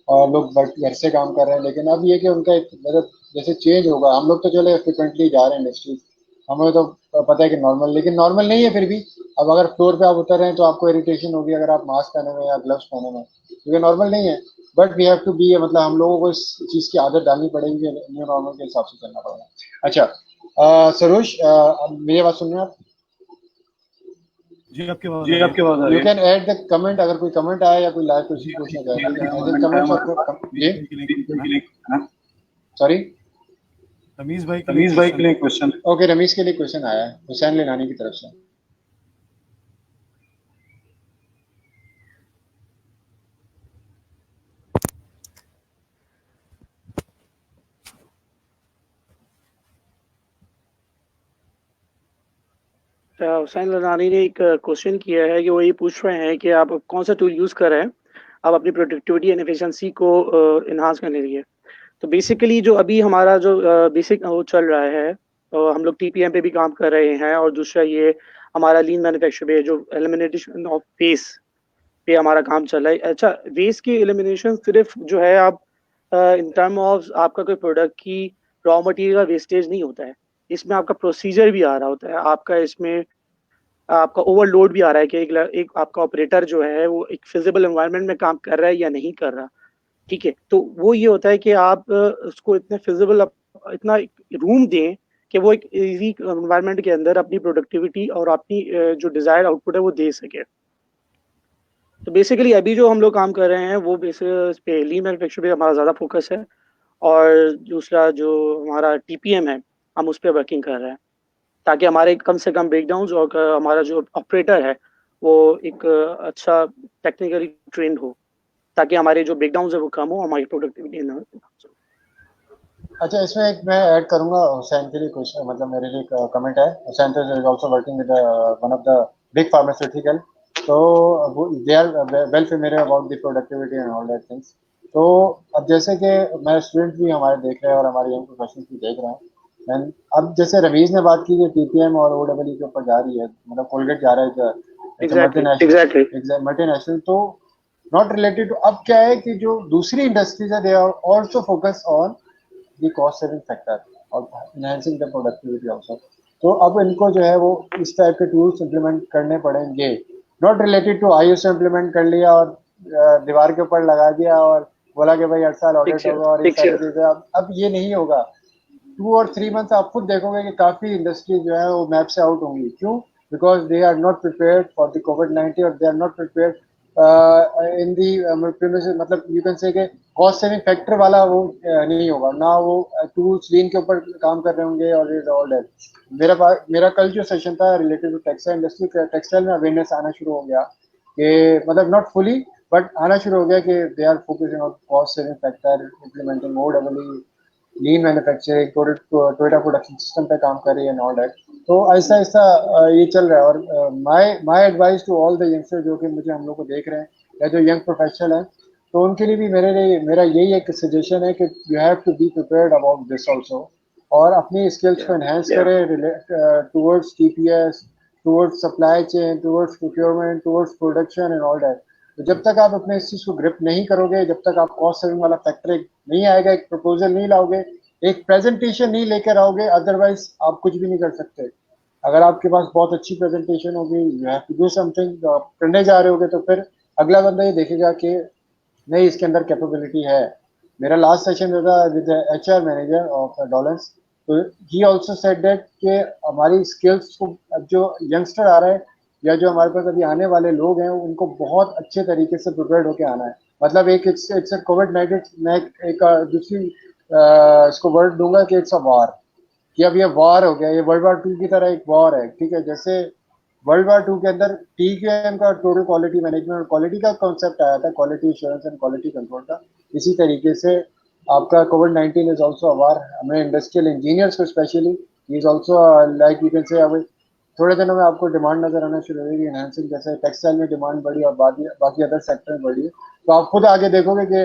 और लोग घर से काम कर रहे हैं। लेकिन अब ये कि उनका मतलब जैसे चेंज होगा, हम लोग तो चले फ्रिक्वेंटली जा रहे हैं इंडस्ट्री, हमें तो पता है कि नॉर्मल, लेकिन नॉर्मल नहीं है फिर भी। अब अगर फ्लोर पे आप उतर रहे हैं तो आपको इरिटेशन होगी अगर आप मास्क पहने हुए या ग्लव्स पहने हुए, क्योंकि नॉर्मल नहीं है। But we have to be, मतलब हम लोगों को इस चीज़ की आदत डालनी पड़ेगी, न्यू नॉर्मल के हिसाब से चलना पड़ेगा। अच्छा, सरोज, मेरी बात सुन रहे हैं आप? जी आपकी आवाज़ जी आ रही आपकी है। आवाज आ यू रही है। कैन ऐड द कमेंट, अगर कोई कमेंट आया या कोई लाइव क्वेश्चन जी पूछना अभी चाहे, अभी ठीक है, कमेंट कमेंट्स आया आपको रमीज जी। भाई के लिए क्वेश्चन है। सॉरी, रमीज भाई के लिए रमीज भाई के क्वेश्चन लिए है। क्वेश्चन। ओके, रमीश के लिए क्वेश्चन आया है हुसैन लेनानी की तरफ से। हुसैन लनानी ने एक क्वेश्चन किया है कि वो ये पूछ रहे हैं कि आप कौन सा टूल यूज़ कर रहे हैं आप अपनी प्रोडक्टिविटी एंड एफिशिएंसी को इन्हांस करने के लिए। तो बेसिकली जो अभी हमारा जो बेसिक वो चल रहा है, हम लोग टीपीएम पे भी काम कर रहे हैं, और दूसरा ये हमारा लीन मैन्युफैक्चर पे जो एलिमिनेशन ऑफ वेस्ट पे हमारा काम चल रहा है। अच्छा, वेस्ट की एलिमिनेशन सिर्फ जो है आप इन टर्म ऑफ आपका कोई प्रोडक्ट की रॉ मटेरियल का वेस्टेज नहीं होता है, इसमें आपका प्रोसीजर भी आ रहा होता है, आपका इसमें आपका ओवरलोड भी आ रहा है कि एक आपका ऑपरेटर जो है वो एक फिजिबल एनवायरनमेंट में काम कर रहा है या नहीं कर रहा। ठीक है, तो वो ये होता है कि आप उसको इतने फिजिबल इतना रूम दें कि वो एक इजी एनवायरनमेंट के अंदर अपनी प्रोडक्टिविटी और अपनी जो डिजायर्ड आउटपुट है वो दे सके। तो बेसिकली अभी जो हम लोग काम कर रहे हैं वो बेसिस पे लीन मैन्युफैक्चर पे हमारा ज़्यादा फोकस है, और दूसरा जो हमारा टीपीएम है हम उस पर वर्किंग कर रहे हैं ताकि हमारे कम से कम ब्रेकडाउन और हमारा जो ऑपरेटर है वो एक अच्छा टेक्निकली ट्रेंड हो, ताकि हमारे जो ब्रेकडाउन है वो कम हो, हमारी प्रोडक्टिविटी ना हो। अच्छा, इसमें एक मैं ऐड करूंगा हुसैन के लिए क्वेश्चन, मतलब मेरे लिए कमेंट है। हुसैन तो is also working with one of the big pharmaceutical, तो they are well familiar about the productivity and all that things. तो अब जैसे कि मैं स्टूडेंट भी हमारे देख रहे हैं और हमारे यंग प्रोफेशनल्स भी देख रहे हैं, एंड अब जैसे रमीज ने बात की कि टीपीएम और ओडब्ल्यू के ऊपर जा रही है, मतलब कोलगेट जा रहा है एग्जैक्टली। मल्टीनेशनल मल्टीनेशनल, तो नॉट रिलेटेड टू, अब क्या है कि जो दूसरी इंडस्ट्रीज है they are also focus on the cost saving factor और इनहांसिंग द प्रोडक्टिविटी ऑल्सो। तो अब इनको जो है वो इस टाइप के टूल्स इंप्लीमेंट करने पड़ेंगे, not related to ISO implement कर लिया और दीवार के ऊपर लगा दिया और बोला कि भाई 8 साल ऑडिट होगा और इस सारी चीजें। अब ये नहीं होगा। 2 और 3 मंथ आप खुद देखोगे कि काफी इंडस्ट्री जो है वो मैप से आउट होंगी। क्यों? Because they are not prepared for the कोविड-19 और they are not prepared in the मतलब यू कैन से कि कॉस्ट सेविंग फैक्टर वाला वो नहीं होगा ना, वो टूल्स लीन के ऊपर काम कर रहे होंगे और इट ऑल दैट। मेरा कल जो सेशन था related to textile industry, textile में अवेयरनेस आना शुरू हो गया कि मतलब नॉट फुली बट आना शुरू हो गया कि they are focusing on cost saving factor, implementing OW, lean manufacturing, Toyota production system पे काम कर रही है, नॉट दैट। तो ऐसा ऐसा ये चल रहा है। और my advice to all the youngster जो कि मुझे हम लोग को देख रहे हैं या जो यंग प्रोफेशनल हैं, तो उनके लिए भी मेरा यही एक सजेशन है कि you have to be prepared about this also, और अपनी स्किल्स को एनहेंस करें towards TPS, towards supply chain, towards procurement, towards production and all that. तो जब तक आप अपने इस चीज़ को ग्रिप नहीं करोगे, जब तक आप कॉस्ट सेविंग वाला फैक्टर नहीं आएगा, एक प्रपोजल नहीं लाओगे, एक प्रेजेंटेशन नहीं लेकर आओगे, अदरवाइज आप कुछ भी नहीं कर सकते। अगर आपके पास बहुत अच्छी प्रेजेंटेशन होगी, you have to do something, आप करने जा रहे होगे, तो फिर अगला बंदा ये देखेगा कि नहीं, इसके अंदर कैपेबिलिटी है। मेरा लास्ट सेशन था with HR manager of dollars, तो ही आल्सो सेड दैट कि हमारी स्किल्स को, अब जो यंगस्टर आ रहा है या जो हमारे पास अभी आने वाले लोग हैं, उनको बहुत अच्छे तरीके से प्रिपेयर्ड होकर आना है। मतलब एक इट्स कोविड-19, मैं एक दूसरी इसको वर्ड दूंगा कि इट्स अ वॉर, कि अब ये वॉर हो गया, ये वर्ल्ड वॉर 2 की तरह एक वॉर है। ठीक है, जैसे वर्ल्ड वॉर 2 के अंदर टीक्यूएम का टोटल क्वालिटी मैनेजमेंट और क्वालिटी का कॉन्सेप्ट आया था, quality assurance and quality control का, इसी तरीके से आपका कोविड-19 इज ऑल्सो अ वॉर। हमें इंडस्ट्रियल इंजीनियर्स को specially is also like you can से, अब थोड़े दिनों में आपको डिमांड नजर आना शुरू होगी एनहांसिंग, जैसे टेक्सटाइल में डिमांड बढ़ी और बाकी अदर सेक्टर में बढ़ी है, तो आप खुद आगे देखोगे कि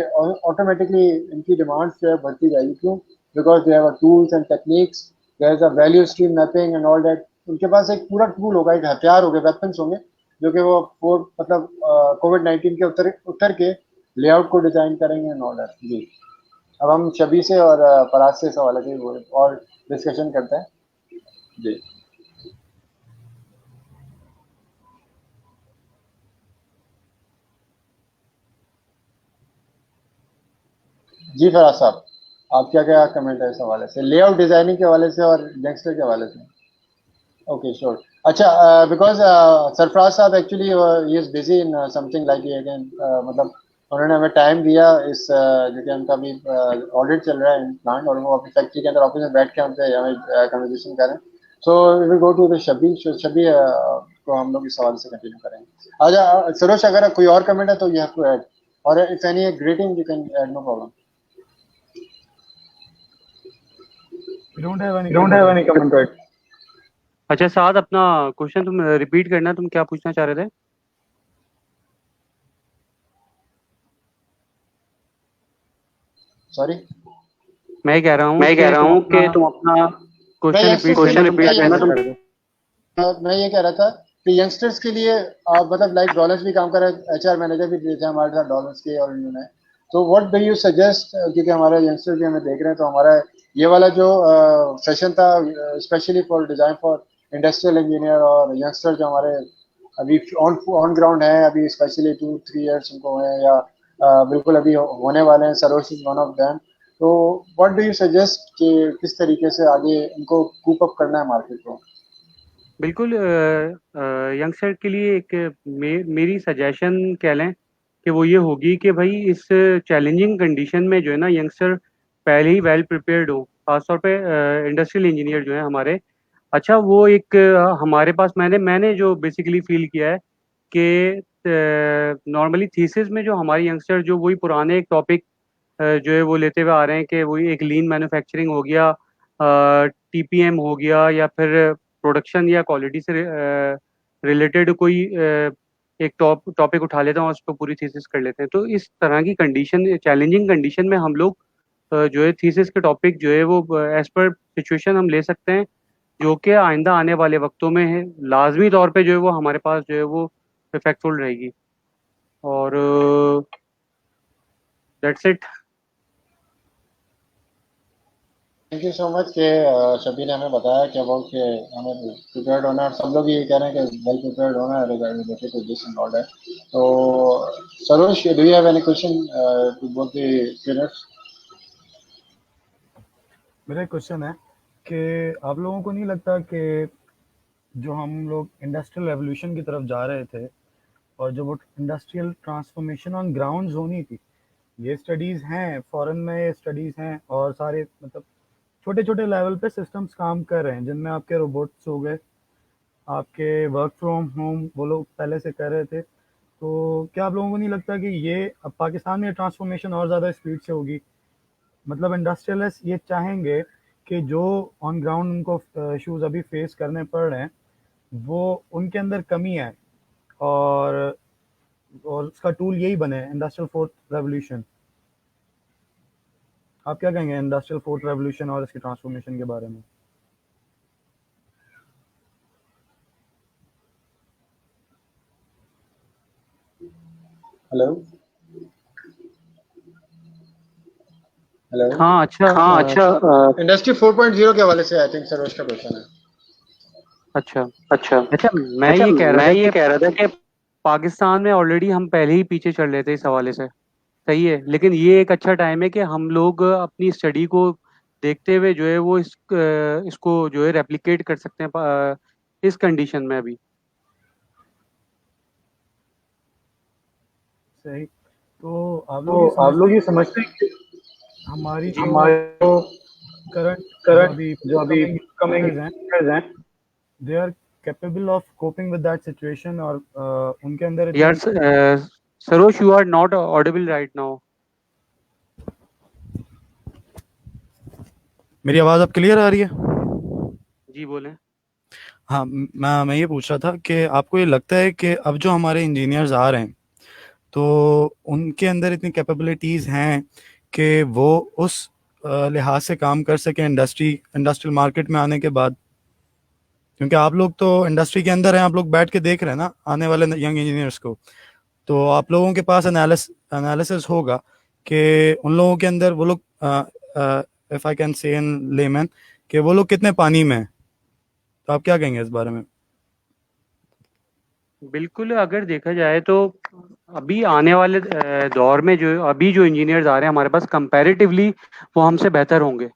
ऑटोमेटिकली इनकी डिमांड जो है बढ़ती जाएगी। क्यों? Because they have tools and techniques, there is a value stream mapping and all that, उनके पास एक पूरा टूल होगा, एक हथियार होगा, वेपन्स होंगे, जो कि वो मतलब कोविड-19 के उत्तर के लेआउट को डिजाइन करेंगे इन ऑर्डर। जी, अब हम शबी से और फराज से सवाल है वो और डिस्कशन करते हैं। जी जी फराज साहब, आप क्या क्या कमेंट है इस हवाले से, लेआउट डिजाइनिंग के हवाले से और यंगस्टर के हवाले से? Okay sure. अच्छा, बिकॉज सरफराज साहब actually he is busy in something like ये अगेन, मतलब उन्होंने हमें टाइम दिया इस जो कि उनका अभी ऑडिट चल रहा है इन प्लांट, और वो अपनी फैक्ट्री के अंदर ऑफिस में बैठ के हमसे हमें कन्वर्सेशन कर रहे हैं। So we will go to the Shabi. Shabi को हम लोग इस सवाल से कंटिन्यू करेंगे। अच्छा सरोज, अगर कोई और कमेंट है तो यू हैव टू ऐड, और if any greeting you can add, no problem. We don't have any don't comment have right. any comment right. अच्छा साद, अपना क्वेश्चन तुम रिपीट करना, तुम क्या पूछना चाह रहे थे? सॉरी, मैं कह रहा हूँ मैं कह कि रहा तुम हूँ अपना कि तुम अपना क्वेश्चन रिपीट करना तुम। मैं ये कह रहा था कि यंगस्टर्स के लिए आप मतलब लाइक डॉलर्स भी काम कर रहे हैं, एचआर मैनेजर भी थे हमारे साथ डॉलर्स के, और इन्होंने तो व्हाट डू यू सजेस्ट, क्योंकि हमारे यंगस्टर्स भी हमें देख रहे हैं, तो हमारा ये वाला जो सेशन था specially for design for industrial engineer और यंगस्टर जो हमारे अभी ऑन ऑन ग्राउंड है, अभी स्पेशली 2-3 इयर्स उनको हैं या बिल्कुल अभी होने वाले हैं, Saroj is one of them. तो व्हाट डू यू सजेस्ट कि किस तरीके से आगे इनको कूप अप करना है मार्केट को? बिल्कुल, यंगस्टर के लिए एक मेरी सजेशन कह लें कि वो ये होगी कि भाई इस चैलेंजिंग कंडीशन में जो है ना, यंगस्टर पहले ही वेल प्रिपेयर्ड हो, खासतौर पे इंडस्ट्रियल इंजीनियर जो है हमारे। अच्छा, वो एक हमारे पास मैंने मैंने जो बेसिकली फील किया है कि नॉर्मली थीसिस में जो हमारे यंगस्टर जो वही पुराने एक टॉपिक जो है वो लेते हुए आ रहे हैं कि वही एक लीन मैन्युफैक्चरिंग हो गया, टीपीएम हो गया, या फिर प्रोडक्शन या क्वालिटी से रिलेटेड कोई एक टॉपिक उठा लेते हैं और उस पर पूरी थीसिस कर लेते हैं। तो इस तरह की कंडीशन, चैलेंजिंग कंडीशन में हम लोग जो है थीसिस के टॉपिक जो है वो एज पर सिचुएशन हम ले सकते हैं, जो कि आइंदा आने वाले वक्तों में है लाजमी तौर पे जो है वो हमारे पास जो है वो इफेक्टफुल रहेगी। और that's it. Thank you so much कि शबी ने हमें बताया कि अबाउट कि हमें प्रिपेयर्ड होना है, और सब लोग ये कह रहे हैं कि वेल प्रिपेयर्ड होना है related to this and all that. तो Saroj, do you have any question to both the trainers? मेरा क्वेश्चन है कि आप लोगों को नहीं लगता कि जो हम लोग इंडस्ट्रियल रेवोल्यूशन की तरफ जा रहे थे और जो वो इंडस्ट्रियल ट्रांसफॉर्मेशन ऑन ग्राउंड्स होनी थी, ये स्टडीज़ हैं, फॉरेन में ये स्टडीज़ हैं, और सारे मतलब छोटे छोटे लेवल पे सिस्टम्स काम कर रहे हैं, जिनमें आपके रोबोट्स हो गए, आपके वर्क फ्रॉम होम वो लोग पहले से कर रहे थे। तो क्या आप लोगों को नहीं लगता कि ये अब पाकिस्तान में ट्रांसफॉर्मेशन और ज़्यादा स्पीड से होगी? मतलब इंडस्ट्रियलिस्ट ये चाहेंगे कि जो ऑन ग्राउंड उनको इश्यूज अभी फेस करने पड़ रहे हैं, वो उनके अंदर कमी है, और उसका टूल यही बने, इंडस्ट्रियल फोर्थ रेवोल्यूशन। आप क्या कहेंगे इंडस्ट्रियल फोर्थ रेवोल्यूशन और इसकी ट्रांसफॉर्मेशन के बारे में? Hello hello. हाँ अच्छा, हाँ अच्छा, इंडस्ट्री 4.0 के हवाले से आई थिंक सरोज का क्वेश्चन है। अच्छा अच्छा अच्छा मैं अच्छा ये कह रहा मैं था ये कि कह रहा था कि पाकिस्तान में ऑलरेडी हम पहले ही पीछे चल रहे थे इस हवाले से। सही है, लेकिन ये एक अच्छा टाइम है कि हम लोग अपनी स्टडी को देखते हुए जो है वो इसको जो है रेप्लिकेट कर सकते हैं इस कंडीशन में अभी। सही। तो आप लोग तो ये आप समझते लोग हैं ये कि समझते हैं कि हमारी जो हमारे जो करंट जो करंट अभी जो अभी कमिंग कमिंग हैं, हैं, they are capable of coping with that situation, और उनके अंदर यार इतनी Saroj, you are not audible right now. मेरी आवाज़ अब क्लियर आ रही है? जी बोलें। हाँ, मैं ये पूछ रहा था कि आपको ये लगता है कि अब जो हमारे इंजीनियर्स आ रहे हैं, तो उनके अंदर इतनी कैपेबिलिटीज़ हैं कि वो उस लिहाज से काम कर सकें इंडस्ट्रियल मार्केट में आने के बाद? क्योंकि आप लोग तो इंडस्ट्री के अंदर हैं, आप लोग बैठ के देख रहे हैं ना आने वाले यंग इंजीनियर्स को, तो आप लोगों के पास एनालिसिस होगा कि उन लोगों के अंदर वो लोग, if I can say in layman, कि वो लोग कितने पानी में हैं। तो आप क्या कहेंगे इस बारे में? बिल्कुल, अगर देखा जाए तो अभी आने वाले दौर में जो अभी जो इंजीनियर्स आ रहे हैं हमारे पास कंपैरेटिवली वो हमसे बेहतर होंगे।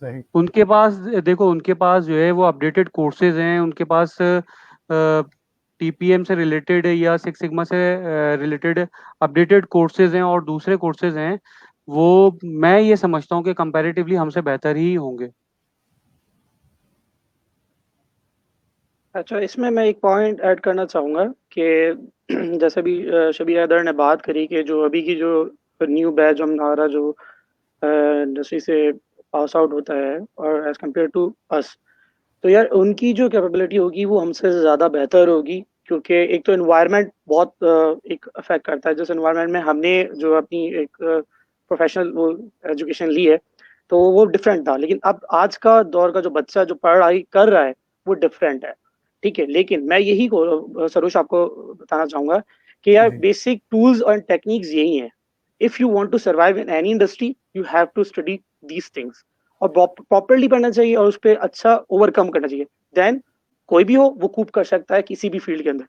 सही। उनके पास देखो, उनके पास जो है वो अपडेटेड कोर्सेज हैं, उनके पास टीपीएम से रिलेटेड या सिक्स सिग्मा से रिलेटेड अपडेटेड कोर्सेज हैं और दूसरे कोर्सेज हैं, वो मैं ये समझता हूँ कि कंपैरेटिवली हमसे बेहतर ही होंगे। अच्छा, इसमें मैं एक पॉइंट ऐड करना चाहूँगा कि जैसे भी शबीर हैदर ने बात करी कि जो अभी की जो न्यू बैच हमारा जो इंडस्ट्री से पास आउट होता है और एज कम्पेयर टू अस, तो यार उनकी जो कैपेबिलिटी होगी वो हमसे ज़्यादा बेहतर होगी, क्योंकि एक तो इन्वायरमेंट बहुत एक अफेक्ट करता है। जिस इन्वायरमेंट में हमने जो अपनी एक प्रोफेशनल वो एजुकेशन ली है, तो वो डिफरेंट था। लेकिन अब आज का दौर का जो बच्चा जो पढ़ाई कर रहा है वो डिफरेंट है, ठीक है। लेकिन मैं यही को सरोज आपको बताना चाहूँगा कि यार जी। बेसिक टूल्स और टेक्निक्स यही हैं। If you want to survive in any industry, you have to study these things, और प्रॉपरली पढ़ना चाहिए और उस पर अच्छा ओवरकम करना चाहिए। देन कोई भी हो वो कूप कर सकता है किसी भी फील्ड के अंदर।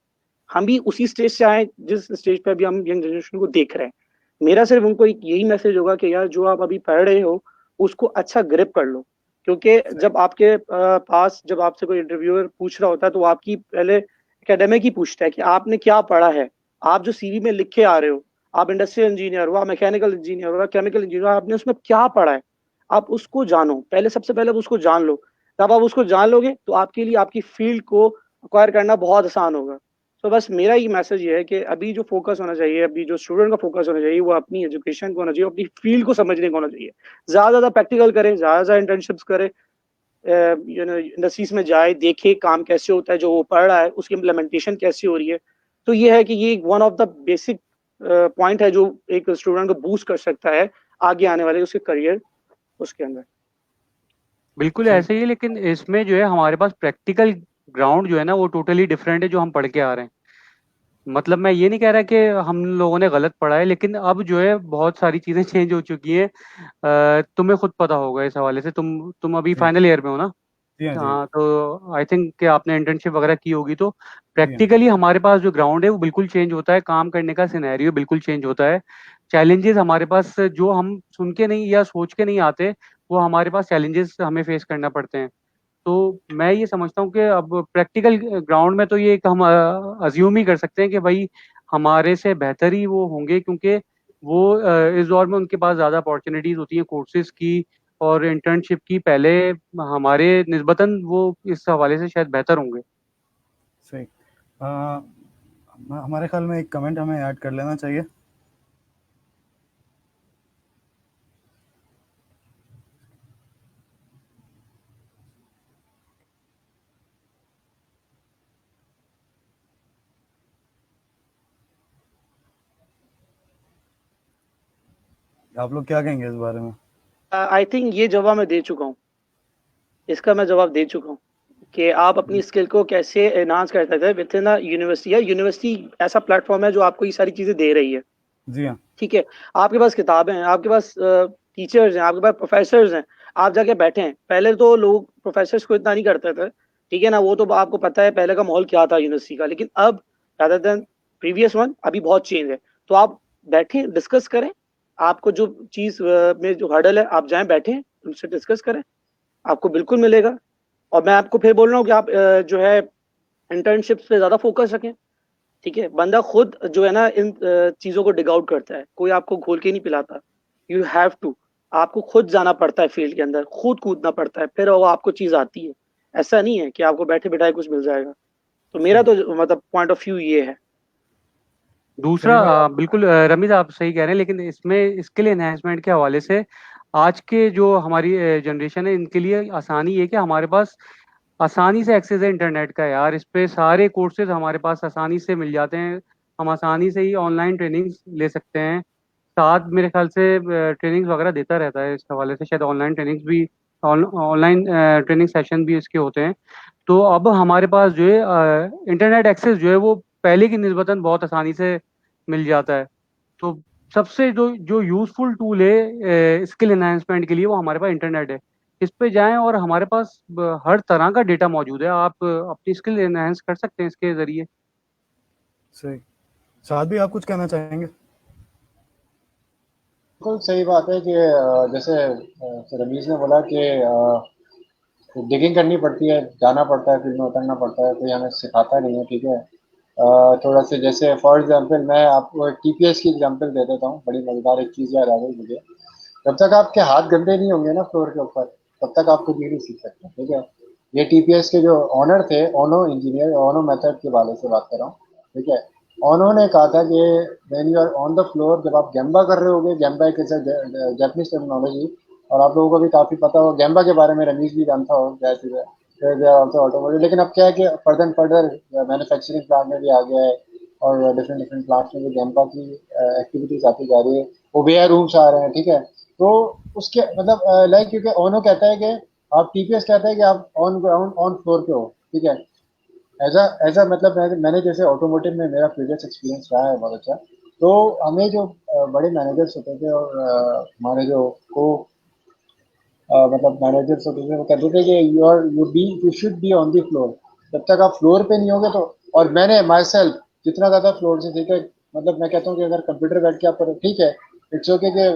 हम भी उसी स्टेज से आए जिस स्टेज पे अभी हम यंग जनरेशन को देख रहे हैं। मेरा सिर्फ उनको एक यही मैसेज होगा कि यार जो आप अभी पढ़ रहे हो उसको अच्छा ग्रिप कर लो, क्योंकि सही। जब आपके पास जब आपसे कोई इंटरव्यूअर पूछ रहा होता है तो वो आपकी पहले एकेडमिक ही पूछता है कि आपने क्या पढ़ा है। आप जो सीवी में लिख के आ रहे हो, आप इंडस्ट्रियल इंजीनियर हो, आप मैकेनिकल इंजीनियर हो, केमिकल इंजीनियर हो, आपने उसमें क्या पढ़ा है, आप उसको जानो पहले। सबसे पहले आप उसको जान लो। जब आप उसको जान लोगे तो आपके लिए आपकी फील्ड को अक्वायर करना बहुत आसान होगा। तो बस मेरा ये मैसेज ये है कि अभी जो फोकस होना चाहिए, अभी जो स्टूडेंट का फोकस होना चाहिए, वो अपनी एजुकेशन को होना चाहिए, अपनी फील्ड को समझने को होना चाहिए। ज़्यादा प्रैक्टिकल करें, ज़्यादा इंटर्नशिप्स करें, इंडस्ट्रीज में जाए, देखे काम कैसे होता है, जो वो पढ़ रहा है उसकी इम्प्लीमेंटेशन कैसे हो रही है। तो ये है कि ये one of the basic point है जो एक स्टूडेंट को बूस्ट कर सकता है आगे आने वाले उसके करियर उसके अंदर। बिल्कुल सही। ऐसे ही है, लेकिन इसमें जो है हमारे पास प्रैक्टिकल ग्राउंड जो है ना वो टोटली डिफरेंट है जो हम पढ़ के आ रहे हैं। मतलब मैं ये नहीं कह रहा कि हम लोगों ने गलत पढ़ा है, लेकिन अब जो है बहुत सारी चीजें चेंज हो चुकी हैं। तुम्हें खुद पता होगा इस हवाले से, तुम अभी जी। फाइनल ईयर में हो ना। जी हाँ। जी हाँ। हाँ, तो आई थिंक कि आपने इंटर्नशिप वगैरह की होगी, तो जी हाँ। प्रैक्टिकली हमारे पास जो ग्राउंड है वो बिल्कुल चेंज होता है, काम करने का सिनेरियो बिल्कुल चेंज होता है। चैलेंजेस हमारे पास जो हम सुन के नहीं या सोच के नहीं आते, वो हमारे पास चैलेंजेस हमें फेस करना पड़ते हैं। तो मैं ये समझता हूँ कि अब प्रैक्टिकल ग्राउंड में तो ये एक हम अज्यूम ही कर सकते हैं कि भाई हमारे से बेहतर ही वो होंगे, क्योंकि वो इस दौर में उनके पास ज़्यादा अपॉर्चुनिटीज़ होती हैं कोर्सेज की और इंटर्नशिप की। पहले हमारे निस्बतन वो इस हवाले से शायद बेहतर होंगे। सही। हमारे ख्याल में एक कमेंट हमें ऐड कर लेना चाहिए। आप लोग क्या कहेंगे इस बारे में? आई थिंक ये जवाब मैं दे चुका हूँ, इसका मैं जवाब दे चुका हूँ कि आप अपनी स्किल को कैसे एनहांस कर सकते हैं विद इन यूनिवर्सिटी। या यूनिवर्सिटी ऐसा प्लेटफॉर्म है जो आपको ये सारी चीज़ें दे रही है, जी हाँ। ठीक है। आपके पास किताबें हैं, आपके पास टीचर्स हैं, आपके पास प्रोफेसर्स हैं, आप जाके बैठे हैं। पहले तो लोग प्रोफेसर्स को इतना नहीं करते थे, ठीक है ना, वो तो आपको पता है पहले का माहौल क्या था यूनिवर्सिटी का। लेकिन अब रादर देन प्रीवियस वन अभी बहुत चेंज है। तो आप बैठे डिस्कस करें, आपको जो चीज़ में जो हर्डल है आप जाएं बैठें उनसे डिस्कस करें, आपको बिल्कुल मिलेगा। और मैं आपको फिर बोल रहा हूँ कि आप जो है इंटर्नशिप पे ज़्यादा फोकस रखें, ठीक है। बंदा खुद जो है ना इन चीज़ों को डिग आउट करता है, कोई आपको घोल के नहीं पिलाता। यू हैव टू, आपको खुद जाना पड़ता है फील्ड के अंदर, खुद कूदना पड़ता है, फिर वो आपको चीज़ आती है। ऐसा नहीं है कि आपको बैठे बिठाए कुछ मिल जाएगा। तो मेरा सही। तो मतलब पॉइंट ऑफ व्यू ये है। दूसरा, सही भाई। बिल्कुल रमीज आप सही कह रहे हैं, लेकिन इसमें स्किल एनहेंसमेंट के हवाले से आज के जो हमारी जनरेशन है इनके लिए आसानी है कि हमारे पास आसानी से एक्सेस है इंटरनेट का। यार इस पे सारे कोर्सेज हमारे पास आसानी से मिल जाते हैं, हम आसानी से ही ऑनलाइन ट्रेनिंग ले सकते हैं। साथ मेरे ख्याल से ट्रेनिंग्स वगैरह देता रहता है, इस हवाले से शायद ऑनलाइन ट्रेनिंग्स भी ऑनलाइन ट्रेनिंग सेशन भी इसके होते हैं। तो अब हमारे पास जो है इंटरनेट एक्सेस जो है वो पहले की निस्बतन बहुत आसानी से मिल जाता है। तो सबसे जो जो यूजफुल टूल है स्किल एनहांसमेंट के लिए वो हमारे पास इंटरनेट है। इस पे जाएं और हमारे पास हर तरह का डेटा मौजूद है। आप अपनी स्किल एनहांस कर सकते हैं इसके जरिए। सही। साथ भी आप कुछ कहना चाहेंगे? बिल्कुल सही बात है कि जैसे रमीज ने बोला कि डिगिंग करनी पड़ती है, जाना पड़ता है, फील्ड में उतरना पड़ता है, कोई हमें सिखाता नहीं है, ठीक है। थोड़ा सा जैसे फॉर एग्जांपल मैं आपको एक टीपीएस की एग्जांपल दे देता हूँ, बड़ी मजेदार एक चीज़ याद आ गई मुझे। जब तक आपके हाथ गंदे नहीं होंगे ना फ्लोर के ऊपर, तब तक आप कुछ भी नहीं सीख सकते, ठीक है। ये टीपीएस के जो ऑनर थे, ओनो इंजीनियर, ओनो मेथड के वाले से बात कर रहा हूँ, ठीक है। ओनो ने कहा था कि when you are on the floor, जब आप गैम्बा कर रहे होगे, गैम्बा एक जापानीज टर्मिनोलॉजी, और आप लोगों को भी काफ़ी पता हो गैम्बा के बारे में, रमीज भी जानता हो क्या चीज़ है, दे आर ऑल्सो ऑटोमोटिव। लेकिन अब क्या है कि further and further manufacturing plant में भी आ गया है, और डिफरेंट डिफरेंट प्लांट्स में भी गैम्बा की एक्टिविटीज आती जा रही है, वो वेयर रूम्स आ रहे हैं, ठीक है। तो उसके मतलब लाइक, क्योंकि ओनो कहता है कि आप, टीपीएस कहता है कि आप ऑन ग्राउंड ऑन फ्लोर पे हो, ठीक है। एज अ मतलब मैंने जैसे ऑटोमोटिव में मेरा प्रीवियस एक्सपीरियंस रहा है बहुत अच्छा। तो हमें जो बड़े मैनेजर्स होते थे, और हमारे जो को मतलब मैनेजर्स होते थे, वो कहते थे कि you should be on the floor. जब तक आप फ्लोर पे नहीं होगे तो, और मैंने माई सेल्फ जितना ज़्यादा फ्लोर से सीखा, मतलब मैं कहता हूँ कि अगर कंप्यूटर बैठ के आप करो, ठीक है, इट्स ओके कि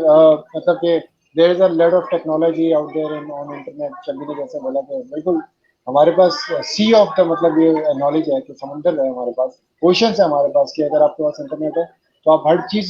मतलब कि there is a lot of technology out there in on internet. Shabbi ने जैसे बोला कि बिल्कुल हमारे पास सी ऑफ द मतलब ये नॉलेज है कि समंदर है हमारे पास, ओशंस है हमारे पास, कि अगर आपके पास इंटरनेट है तो आप हर चीज़,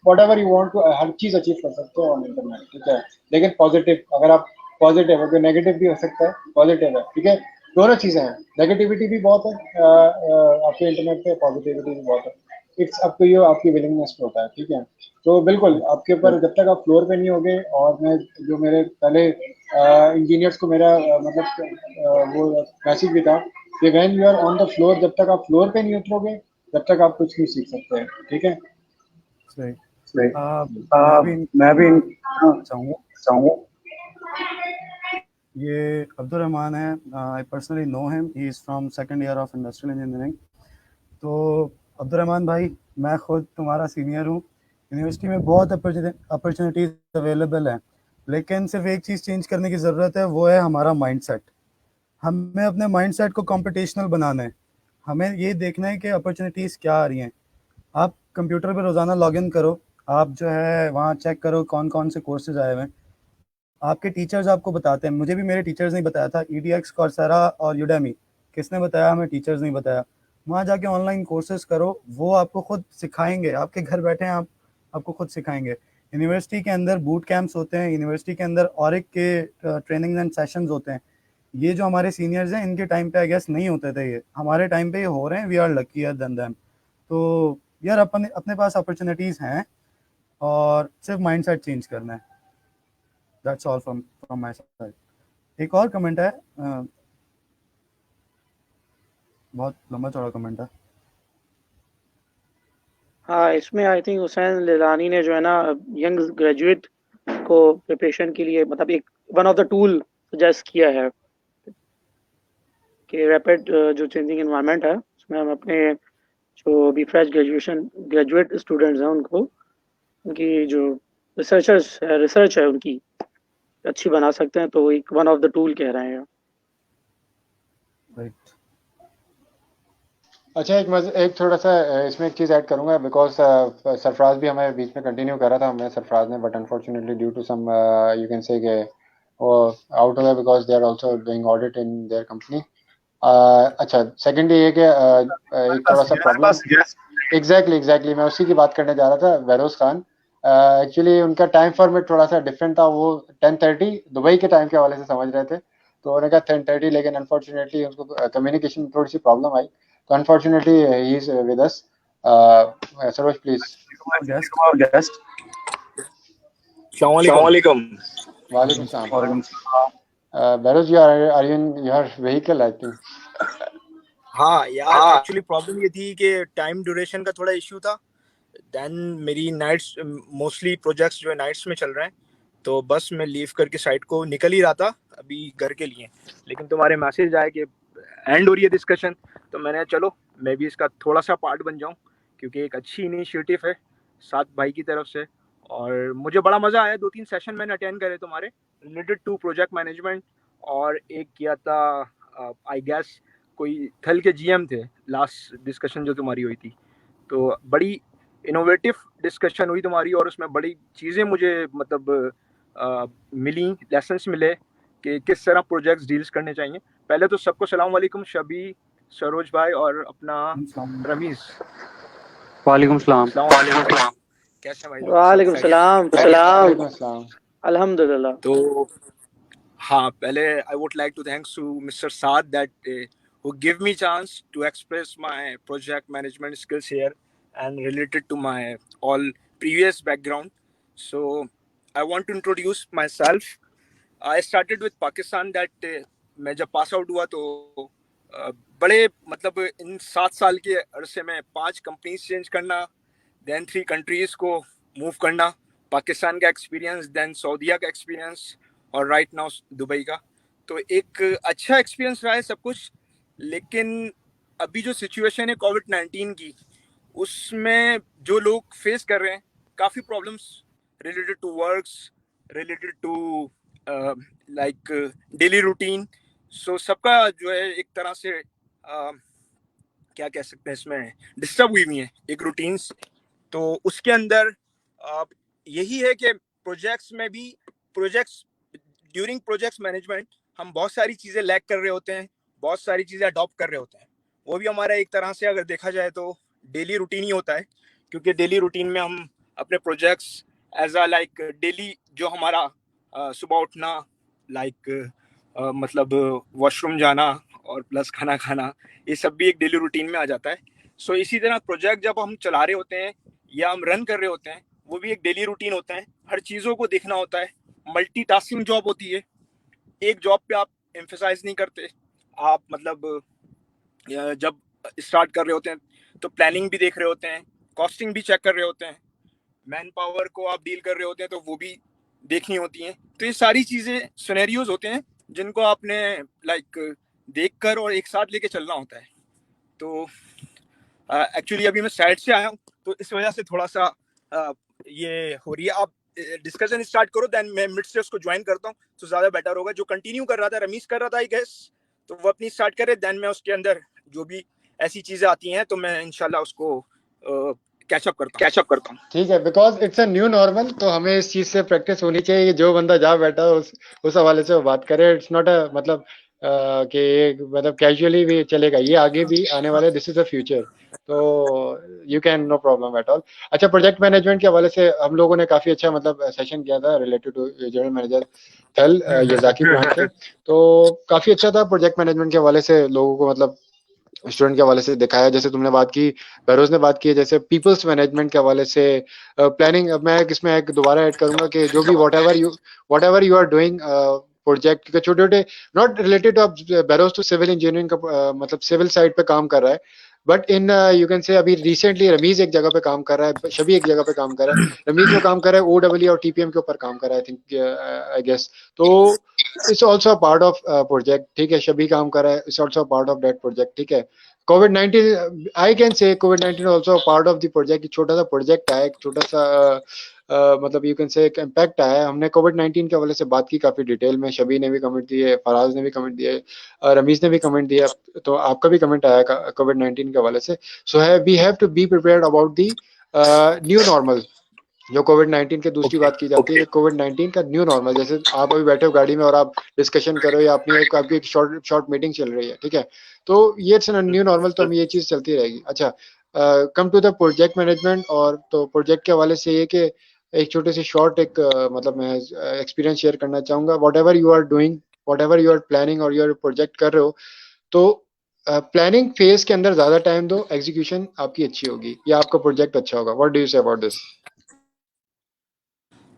whatever you want to, हर चीज़ अचीव कर सकते हो ऑन इंटरनेट, ठीक है। लेकिन पॉजिटिव, अगर आप पॉजिटिव है, नेगेटिव भी हो सकता है, पॉजिटिव है, ठीक है। दोनों चीज़ें हैं, नेगेटिविटी भी बहुत है आपके इंटरनेट पे, पॉजिटिविटी भी बहुत है। इट्स अप टू यू, आपकी विलिंगनेस पे होता है, ठीक है। तो बिल्कुल आपके ऊपर, जब तक आप फ्लोर पे नहीं होगे, और मैं जो मेरे पहले इंजीनियर्स को मेरा वो मैसेज भी था कि when you are on the floor, जब तक आप फ्लोर पे नहीं उतरोगे, तब तक आप कुछ नहीं सीख सकते हैं, ठीक है। सही। सही। मैं भी मैं भी चाहूँगा। चाहूँगा। ये अब्दुल रहमान है। I personally know him, he is from second year of industrial engineering. तो अब्दुल रहमान भाई, मैं खुद तुम्हारा सीनियर हूँ। यूनिवर्सिटी में बहुत अपॉर्चुनिटीज़ अवेलेबल हैं, लेकिन सिर्फ एक चीज़ चेंज करने की ज़रूरत है, वो है हमारा माइंडसेट। हमें अपने माइंडसेट को कॉम्पिटिशनल बनाना है। हमें ये देखना है कि अपॉर्चुनिटीज़ क्या आ रही हैं। आप कंप्यूटर पे रोज़ाना लॉगिन करो, आप जो है वहाँ चेक करो कौन कौन से कोर्सेज आए हुए हैं। आपके टीचर्स आपको बताते हैं, मुझे भी मेरे टीचर्स ने बताया था, EDX, कौरसेरा और यूडेमी। किसने बताया? हमें टीचर्स नहीं बताया। वहाँ जाके ऑनलाइन कोर्सेज करो, वो आपको खुद सिखाएंगे, आपके घर बैठे हैं, आपको खुद सिखाएंगे। यूनिवर्सिटी के अंदर बूट कैंप्स होते हैं, यूनिवर्सिटी के अंदर ऑरिक के ट्रेनिंग एंड सेशंस होते हैं। ये जो हमारे सीनियर्स हैं, इनके टाइम पे आई गेस नहीं होते थे, ये हमारे टाइम पे ये हो रहे हैं। We are lucky then them. तो यार अपने अपने पास अपॉर्चुनिटीज़ हैं, और सिर्फ माइंडसेट चेंज करना है। That's all from my side. एक और कमेंट है, बहुत लंबा चौड़ा कमेंट है। हाँ, इसमें आई थिंक हुसैन लिलानी ने जो है ना यंग ग्रेजुएट को प्रिपरेशन के लिए मतलब एक one of the tool suggest किया है कि रैपिड जो चेंजिंग एनवायरनमेंट है उसमें हम अपने जो भी फ्रेश ग्रेजुएट स्टूडेंट्स हैं उनको, उनकी जो रिसर्च है उनकी अच्छी बना सकते हैं। तो एक वन ऑफ द टूल कह रहे हैं। राइट। अच्छा, एक थोड़ा सा इसमें एक चीज़ ऐड करूंगा, बिकॉज सरफराज भी हमारे बीच में कंटिन्यू कर रहा था, हमें सरफराज ने, but unfortunately due to some you can say कि वो आउट हो गया, because they are also doing audit in their company. अच्छा, सेकेंडली ये कि एक थोड़ा सा प्रॉब्लम, एग्जैक्टली मैं उसी की बात करने जा रहा था, बहरोज खान। एक्चुअली उनका टाइम फॉर्मेट थोड़ा सा डिफरेंट था, वो 10:30 दुबई के टाइम के हवाले से समझ रहे थे, तो उन्होंने कहा 10:30, लेकिन अनफॉर्चुनेटली उसको कम्युनिकेशन में थोड़ी सी प्रॉब्लम आई, तो unfortunately he is with us. Saroj please. Guest. Assalamualaikum. वालेकुम सलाम। Behroz, are you in your vehicle I think? हाँ यार, एक्चुअली प्रॉब्लम ये थी कि टाइम ड्यूरेशन का थोड़ा इश्यू था। देन मेरी नाइट्स, मोस्टली प्रोजेक्ट्स जो है नाइट्स में चल रहे हैं, तो बस मैं लीव करके साइट को निकल ही रहा था, अभी घर के लिए, लेकिन तुम्हारे मैसेज आए कि एंड हो रही है डिस्कशन, तो मैंने चलो मैं भी इसका थोड़ा सा पार्ट बन जाऊं, क्योंकि एक अच्छी इनिशिएटिव है सात भाई की तरफ से। और मुझे बड़ा मज़ा आया, 2-3 सेशन मैंने अटेंड करे तुम्हारे रिलेटेड टू प्रोजेक्ट मैनेजमेंट, और एक किया था आई गेस कोई थल के जीएम थे लास्ट डिस्कशन जो तुम्हारी हुई थी। तो बड़ी इनोवेटिव डिस्कशन हुई तुम्हारी, और उसमें बड़ी चीज़ें मुझे मतलब मिली, लेसन्स मिले कि किस तरह प्रोजेक्ट्स डील्स करने चाहिए। पहले तो सबको सलाम वालेकुम, शबी, सरोज भाई और अपना रमीज। वालेकुम सलाम। सलाम। कैसे भाई लोग? वालेकुम सलाम। वालेकुम अस्सलाम। अल्हम्दुलिल्लाह। तो हाँ, पहले I would like to thanks to mister Saad that who give me chance to express my project management skills here and related to my all previous background. So I want to introduce myself. I started with Pakistan that मैं जब पास आउट हुआ तो बड़े मतलब इन 7 साल के अरसे में 5 कंपनीज चेंज करना, देन 3 कंट्रीज को मूव करना, पाकिस्तान का एक्सपीरियंस, देन सऊदीया का एक्सपीरियंस, और राइट नाउ दुबई का। तो एक अच्छा एक्सपीरियंस रहा है सब कुछ। लेकिन अभी जो सिचुएशन है कोविड-19 की, उसमें जो लोग फेस कर रहे हैं काफ़ी problems related to works, related to like daily routine. So सबका जो है एक तरह से क्या कह सकते हैं, इसमें डिस्टर्ब हुई हुई है एक रूटीन्स। तो उसके अंदर यही है कि प्रोजेक्ट्स में भी ड्यूरिंग प्रोजेक्ट्स मैनेजमेंट हम बहुत सारी चीज़ें लैक कर रहे होते हैं, बहुत सारी चीज़ें अडॉप्ट कर रहे होते हैं। वो भी हमारा एक तरह से अगर देखा जाए तो डेली रूटीन ही होता है, क्योंकि डेली रूटीन में हम अपने projects as a like daily जो हमारा सुबह उठना, लाइक मतलब वॉशरूम जाना और प्लस खाना खाना, ये सब भी एक डेली रूटीन में आ जाता है। सो इसी तरह प्रोजेक्ट जब हम चला रहे होते हैं या हम रन कर रहे होते हैं, वो भी एक डेली रूटीन होता है। हर चीज़ों को देखना होता है, मल्टीटास्किंग जॉब होती है। एक जॉब पे आप एम्फेसाइज नहीं करते, आप मतलब जब स्टार्ट कर रहे होते हैं तो प्लानिंग भी देख रहे होते हैं, कॉस्टिंग भी चेक कर रहे होते हैं, मैन पावर को आप डील कर रहे होते हैं तो वो भी देखनी होती हैं। तो ये सारी चीज़ें सिनेरियोज होते हैं जिनको आपने लाइक देख कर और एक साथ लेके चलना होता है। तो एक्चुअली अभी मैं साइड से आया हूँ, तो इस वजह से थोड़ा सा ये हो रही है। आप डिस्कशन स्टार्ट करो, देन मैं मिड से उसको ज्वाइन करता हूँ तो ज़्यादा बेटर होगा। जो कंटिन्यू कर रहा था, रमीज कर रहा था आई गेस, तो वो अपनी स्टार्ट करे, देन मैं उसके अंदर जो भी ऐसी चीज़ें आती हैं तो मैं इंशाल्लाह उसको कैचअप करता हूँ। ठीक है, because it's a new normal, तो हमें इस चीज से प्रैक्टिस होनी चाहिए कि जो बंदा जहाँ बैठा हो उस हवाले से वो बात करे। इट्स नॉट अ मतलब कि मतलब कैजुअली भी चलेगा, ये आगे भी आने वाले, दिस इज द फ्यूचर, तो you can no problem at all. अच्छा, प्रोजेक्ट मैनेजमेंट के हवाले से हम लोगों ने काफी अच्छा मतलब सेशन किया था रिलेटेड टू जनरल मैनेजर थल यजाकी प्लांट से, तो काफी अच्छा था प्रोजेक्ट मैनेजमेंट के हवाले से लोगों को मतलब स्टूडेंट के हवाले से दिखाया। जैसे तुमने बात की, बहरोज ने बात की है, जैसे पीपल्स मैनेजमेंट के हवाले से प्लानिंग। अब मैं इसमें एक दोबारा ऐड करूंगा कि जो भी whatever you are doing project के छोटे छोटे, not related to Behroz to civil engineering का मतलब सिविल साइड पे काम कर रहा है, बट इन यू कैन से अभी रिसेंटली रमीज एक जगह पे काम कर रहा है, शबी एक जगह पे काम कर रहा है। रमीज जो काम कर रहा है ओडब्ल्यू और टीपीएम के ऊपर काम कर रहा है, आई थिंक आई गेस। तो it's also a part of project, ठीक है। शबी काम कर रहा है, it's also part of that project, ठीक है। COVID-19, I can say COVID-19 also part of the project. छोटा सा प्रोजेक्ट आया, एक छोटा सा मतलब यू कैन से एक इम्पैक्ट आया। हमने COVID-19 के हवाले से बात की काफी डिटेल में, शबी ने भी कमेंट दिए, फराज ने भी कमेंट दिए, रमीज ने भी कमेंट दिया, तो आपका भी कमेंट आया COVID-19 के हवाले से। So we have to be prepared about the new normal. जो COVID-19 की दूसरी बात की जाती है कि COVID-19 का न्यू नॉर्मल, जैसे आप अभी बैठे हो गाड़ी में और आप डिस्कशन करो या आपकी एक शॉर्ट मीटिंग चल रही है, ठीक है, तो ये इट्स न्यू नॉर्मल, तो हमें ये चीज चलती रहेगी। अच्छा, come to the project management, और तो प्रोजेक्ट के हवाले से ये कि एक छोटे से शॉर्ट एक मतलब मैं एक्सपीरियंस शेयर करना चाहूंगा। Whatever you are doing, whatever you are planning और यू आर प्रोजेक्ट कर रहे हो, तो प्लानिंग फेज के अंदर ज्यादा टाइम दो, एग्जीक्यूशन आपकी अच्छी होगी या आपका प्रोजेक्ट अच्छा होगा। What do you say about this?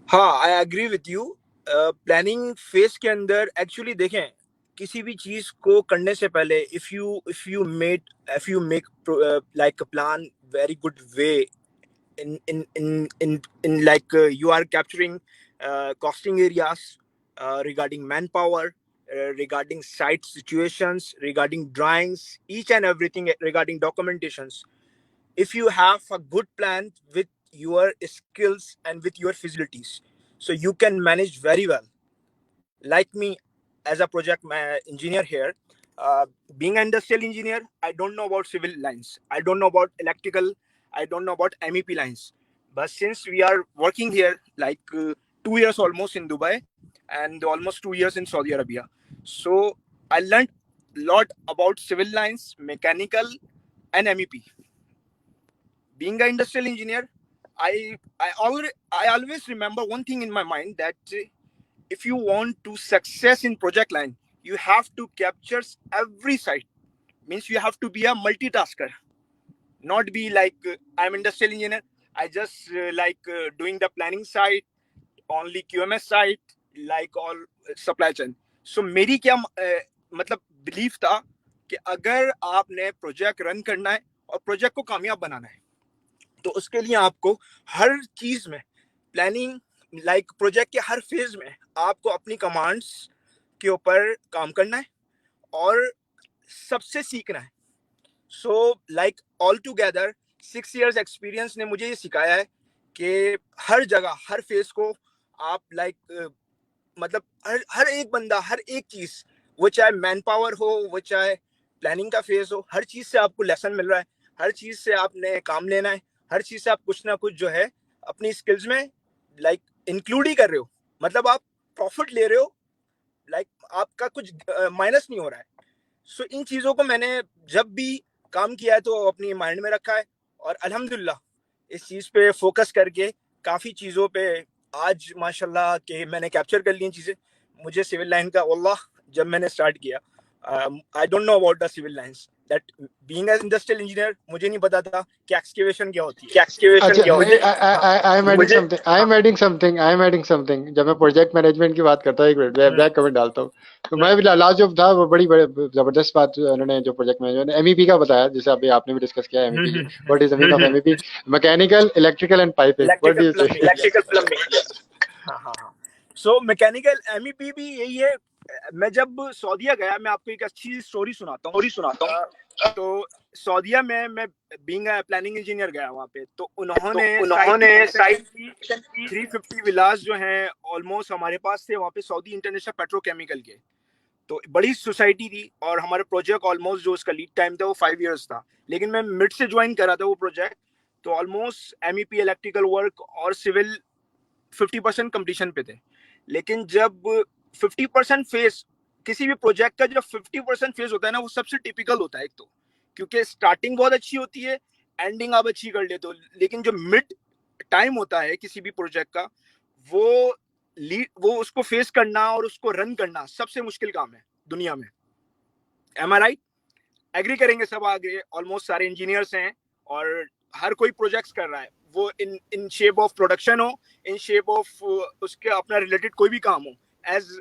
हाँ, I agree with you. Planning phase के अंदर एक्चुअली देखें, किसी भी चीज को करने से पहले if you make like a plan very good way, in like you are capturing costing areas regarding manpower, regarding site situations, regarding drawings, each and everything regarding documentations. If you have a good plan with your skills and with your facilities, so you can manage very well. Like me, as a project engineer here, uh, being an industrial engineer, I don't know about civil lines, I don't know about electrical, I don't know about MEP lines. But since we are working here like 2 years almost in Dubai and almost 2 years in Saudi Arabia, so I learned a lot about civil lines, mechanical, and MEP. Being an industrial engineer, I always remember one thing in my mind, that if you want to success in project line, you have to capture every site. Means you have to be a multitasker, not be like I'm industrial engineer, I just doing the planning side, only QMS side, like all supply chain. So मेरी क्या मतलब बिलीफ था कि अगर आपने प्रोजेक्ट रन करना है और प्रोजेक्ट को कामयाब बनाना है, तो उसके लिए आपको हर चीज में प्लानिंग, लाइक प्रोजेक्ट के हर फेज में आपको अपनी कमांड्स के ऊपर काम करना है और सबसे सीखना है. So like all together 6 years experience ने मुझे ये सिखाया है कि हर जगह हर फेज को आप मतलब हर एक बंदा, हर एक चीज, वो चाहे मैन पावर हो, वो चाहे प्लानिंग का फेज हो, हर चीज से आपको लेसन मिल रहा है, हर चीज से आपने काम लेना है, हर चीज से आप कुछ ना कुछ जो है अपनी स्किल्स में इंक्लूड ही कर रहे हो. मतलब आप प्रॉफिट ले रहे हो, आपका कुछ माइनस नहीं हो रहा है. सो इन चीजों को मैंने जब भी काम किया है तो अपनी माइंड में रखा है, और अल्हम्दुलिल्लाह इस चीज पे फोकस करके काफी चीजों पे आज माशाल्लाह के मैंने कैप्चर कर ली चीजें. मुझे सिविल लाइन का वल्लाह जब मैंने स्टार्ट किया, I don't know about the civil lines, that being an industrial engineer मुझे नहीं पता था कि एक्सकेवेशन क्या होती है. I am adding something. जब मैं प्रोजेक्ट मैनेजमेंट की बात करता हूँ, एक मिनट बैक कमेंट डालता हूँ, तो मैं भी लास्ट जो था वो बड़ी जबरदस्त बात उन्होंने जो प्रोजेक्ट मैनेजमेंट MEP का बताया, जैसे अभी आपने भी डिस्कस किया MEP की. What is the meaning of MEP? Mechanical, electrical and piping. What do you say? Electrical plumbing. हाँ. सो मैकेनिकल MEP भी यही है. मैं जब सऊदीया गया, मैं आपको एक अच्छी स्टोरी सुनाता हूँ. तो सऊदीया में मैं बीइंग प्लानिंग इंजीनियर गया वहाँ पे, तो उन्होंने साइट की 350 विलास जो हैं ऑलमोस्ट हमारे पास थे वहाँ पे, सऊदी इंटरनेशनल पेट्रोकेमिकल के. तो बड़ी सोसाइटी थी, और हमारे प्रोजेक्ट ऑलमोस्ट जो उसका लीड टाइम था वो 5 years था, लेकिन मैं मिड से ज्वाइन करा था वो प्रोजेक्ट. तो ऑलमोस्ट MEP, इलेक्ट्रिकल वर्क और सिविल 50% कंप्लीशन पे थे. लेकिन जब 50% फेज, किसी भी प्रोजेक्ट का जब 50% फेज होता है ना, वो सबसे टिपिकल होता है. एक तो क्योंकि स्टार्टिंग बहुत अच्छी होती है, एंडिंग आप अच्छी कर लेते हो, लेकिन जो मिड टाइम होता है किसी भी प्रोजेक्ट का, वो उसको फेस करना और उसको रन करना सबसे मुश्किल काम है दुनिया में. एम आई राइट? एग्री करेंगे सब. आगे ऑलमोस्ट सारे इंजीनियर्स हैं और हर कोई प्रोजेक्ट्स कर रहा है, वो इन शेप ऑफ प्रोडक्शन हो, इन शेप ऑफ उसके अपना रिलेटेड कोई भी काम हो. As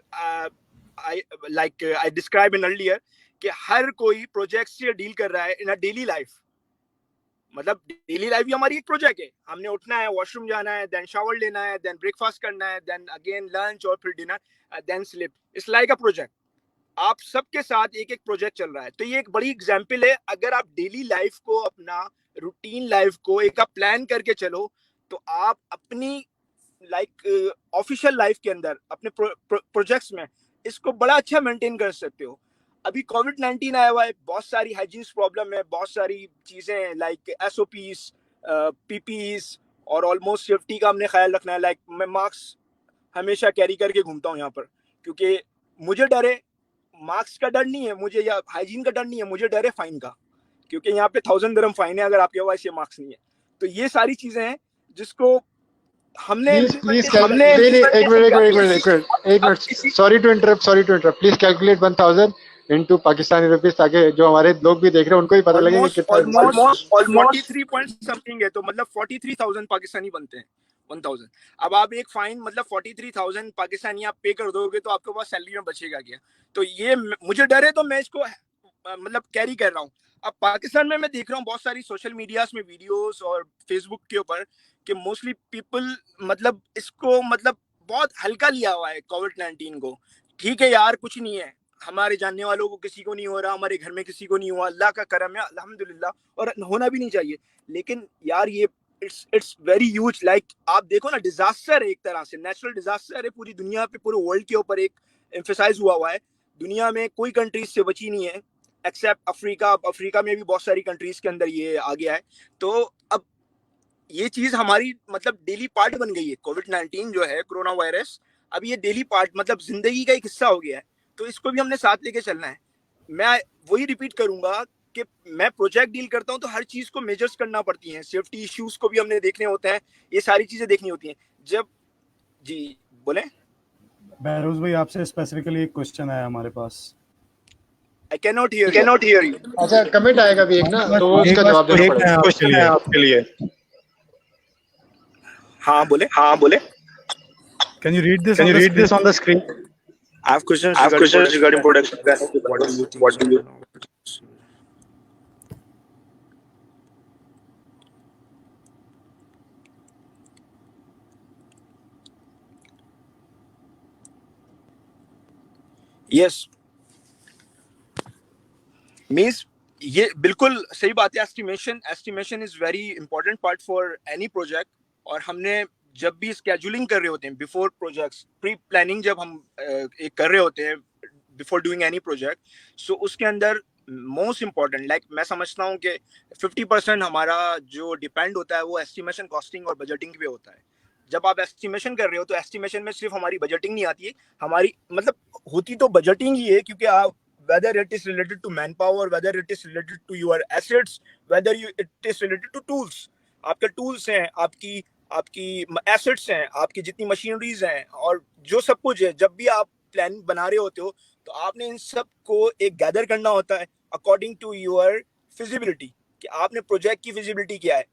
I describe in earlier कि हर कोई प्रोजेक्ट से डील कर रहा है इन अ डेली लाइफ. मतलब डेली लाइफ भी हमारी एक प्रोजेक्ट है. हमने उठना है, वॉशरूम जाना है, देन शावर लेना है, देन ब्रेकफास्ट करना है, देन अगेन लंच और फिर dinner, then sleep. It's like a project. आप सबके साथ एक एक प्रोजेक्ट चल रहा है. तो ये एक बड़ी एग्जांपल है. अगर आप डेली लाइफ को, अपना रूटीन लाइफ को एक आप प्लान करके चलो, तो आप अपनी ऑफिशियल लाइफ के अंदर अपने प्रोजेक्ट्स में इसको बड़ा अच्छा मेंटेन कर सकते हो. अभी कोविड-19 आया हुआ है, बहुत सारी हाइजीन प्रॉब्लम है, बहुत सारी चीजें लाइक SOPs, PPEs और ऑलमोस्ट सेफ्टी का हमने ख्याल रखना है. मैं मास्क हमेशा कैरी करके घूमता हूँ यहाँ पर, क्योंकि मुझे डर है, मास्क का डर नहीं है मुझे, या हाइजीन का डर नहीं है मुझे, डर है फाइन का, क्योंकि यहाँ पे 1000 dirham फाइन है अगर आपके पास ये मास्क नहीं है. तो ये सारी चीजें हैं जिसको हमने एक minute, sorry to interrupt. Please calculate 1000 into Pakistani rupees, ताकि जो हमारे लोग भी देख रहे हैं उनको भी पता लगे कि कितना. ऑलमोस्ट 43 पॉइंट समथिंग है, तो मतलब 43,000 पाकिस्तानी बनते हैं 1000. अब आप एक फाइन मतलब 43,000 पाकिस्तानी आप पे कर दोगे, तो आपके पास सैलरी में बचेगा क्या? तो ये मुझे डर है, तो मैं इसको मतलब कैरी कर रहा हूँ. अब पाकिस्तान में मैं देख रहा हूँ बहुत सारी सोशल मीडियाज में वीडियोस और फेसबुक के ऊपर कि मोस्टली पीपल मतलब इसको मतलब बहुत हल्का लिया हुआ है कोविड-19 को। ठीक है यार, कुछ नहीं है, हमारे जानने वालों को किसी को नहीं हो रहा, हमारे घर में किसी को नहीं हुआ, अल्लाह का करम है, अल्हम्दुलिल्लाह, और होना भी नहीं चाहिए। लेकिन यार ये इट्स वेरी ह्यूज, लाइक आप देखो ना, डिजास्टर है एक तरह से, नेचुरल डिजास्टर है पूरी दुनिया पे, पूरे वर्ल्ड के ऊपर एक एम्फेसाइज हुआ है। दुनिया में कोई कंट्रीज से बची नहीं है एक्सेप्ट अफ्रीका। अफ्रीका में भी बहुत सारी कंट्रीज के अंदर ये आ गया है। तो अब ये चीज हमारी मतलब डेली पार्ट बन गई है। कोविड-19 जो है, कोरोना वायरस, अब ये डेली पार्ट मतलब जिंदगी का एक हिस्सा हो गया है। तो इसको भी हमने साथ लेके चलना है। मैं वही रिपीट करूंगा कि मैं प्रोजेक्ट डील करता हूं तो हर चीज को मेजर्स करना पड़ती है, सेफ्टी इश्यूज को भी हमने देखने होते हैं, ये सारी चीजें देखनी होती हैं। जब जी बोले। बहरोज भाई, आपसे स्पेसिफिकली एक क्वेश्चन आया हमारे पास। I can not hear you. अच्छा, कमेंट आएगा भी एक ना, तो उसका जवाब देना पड़ेगा। क्वेश्चन है आपके लिए। हाँ बोले। Can you read this on the screen? I have questions regarding production. What do you think? Yes. Means ये बिल्कुल सही बात है। Estimation is very important part for any project. और हमने जब भी स्केड्यूलिंग कर रहे होते हैं बिफोर प्रोजेक्ट्स, प्री प्लानिंग जब हम एक कर रहे होते हैं बिफोर डूइंग एनी प्रोजेक्ट, सो उसके अंदर मोस्ट इम्पॉर्टेंट, लाइक मैं समझता हूँ कि 50% हमारा जो डिपेंड होता है वो एस्टिमेशन, कॉस्टिंग और बजटिंग पे होता है। जब आप एस्टिमेशन कर रहे हो तो एस्टिमेशन में सिर्फ हमारी बजटिंग नहीं आती है, हमारी मतलब होती तो बजटिंग ही है, क्योंकि आप whether it is related to manpower, whether it is related to your assets, whether it is related to tools, आपके tools हैं, आपकी assets हैं, आपकी जितनी मशीनरीज हैं और जो सब कुछ है, जब भी आप प्लान बना रहे होते हो तो आपने इन सब को एक गैदर करना होता है अकॉर्डिंग टू योर फिजिबिलिटी, कि आपने प्रोजेक्ट की फिजिबिलिटी क्या है,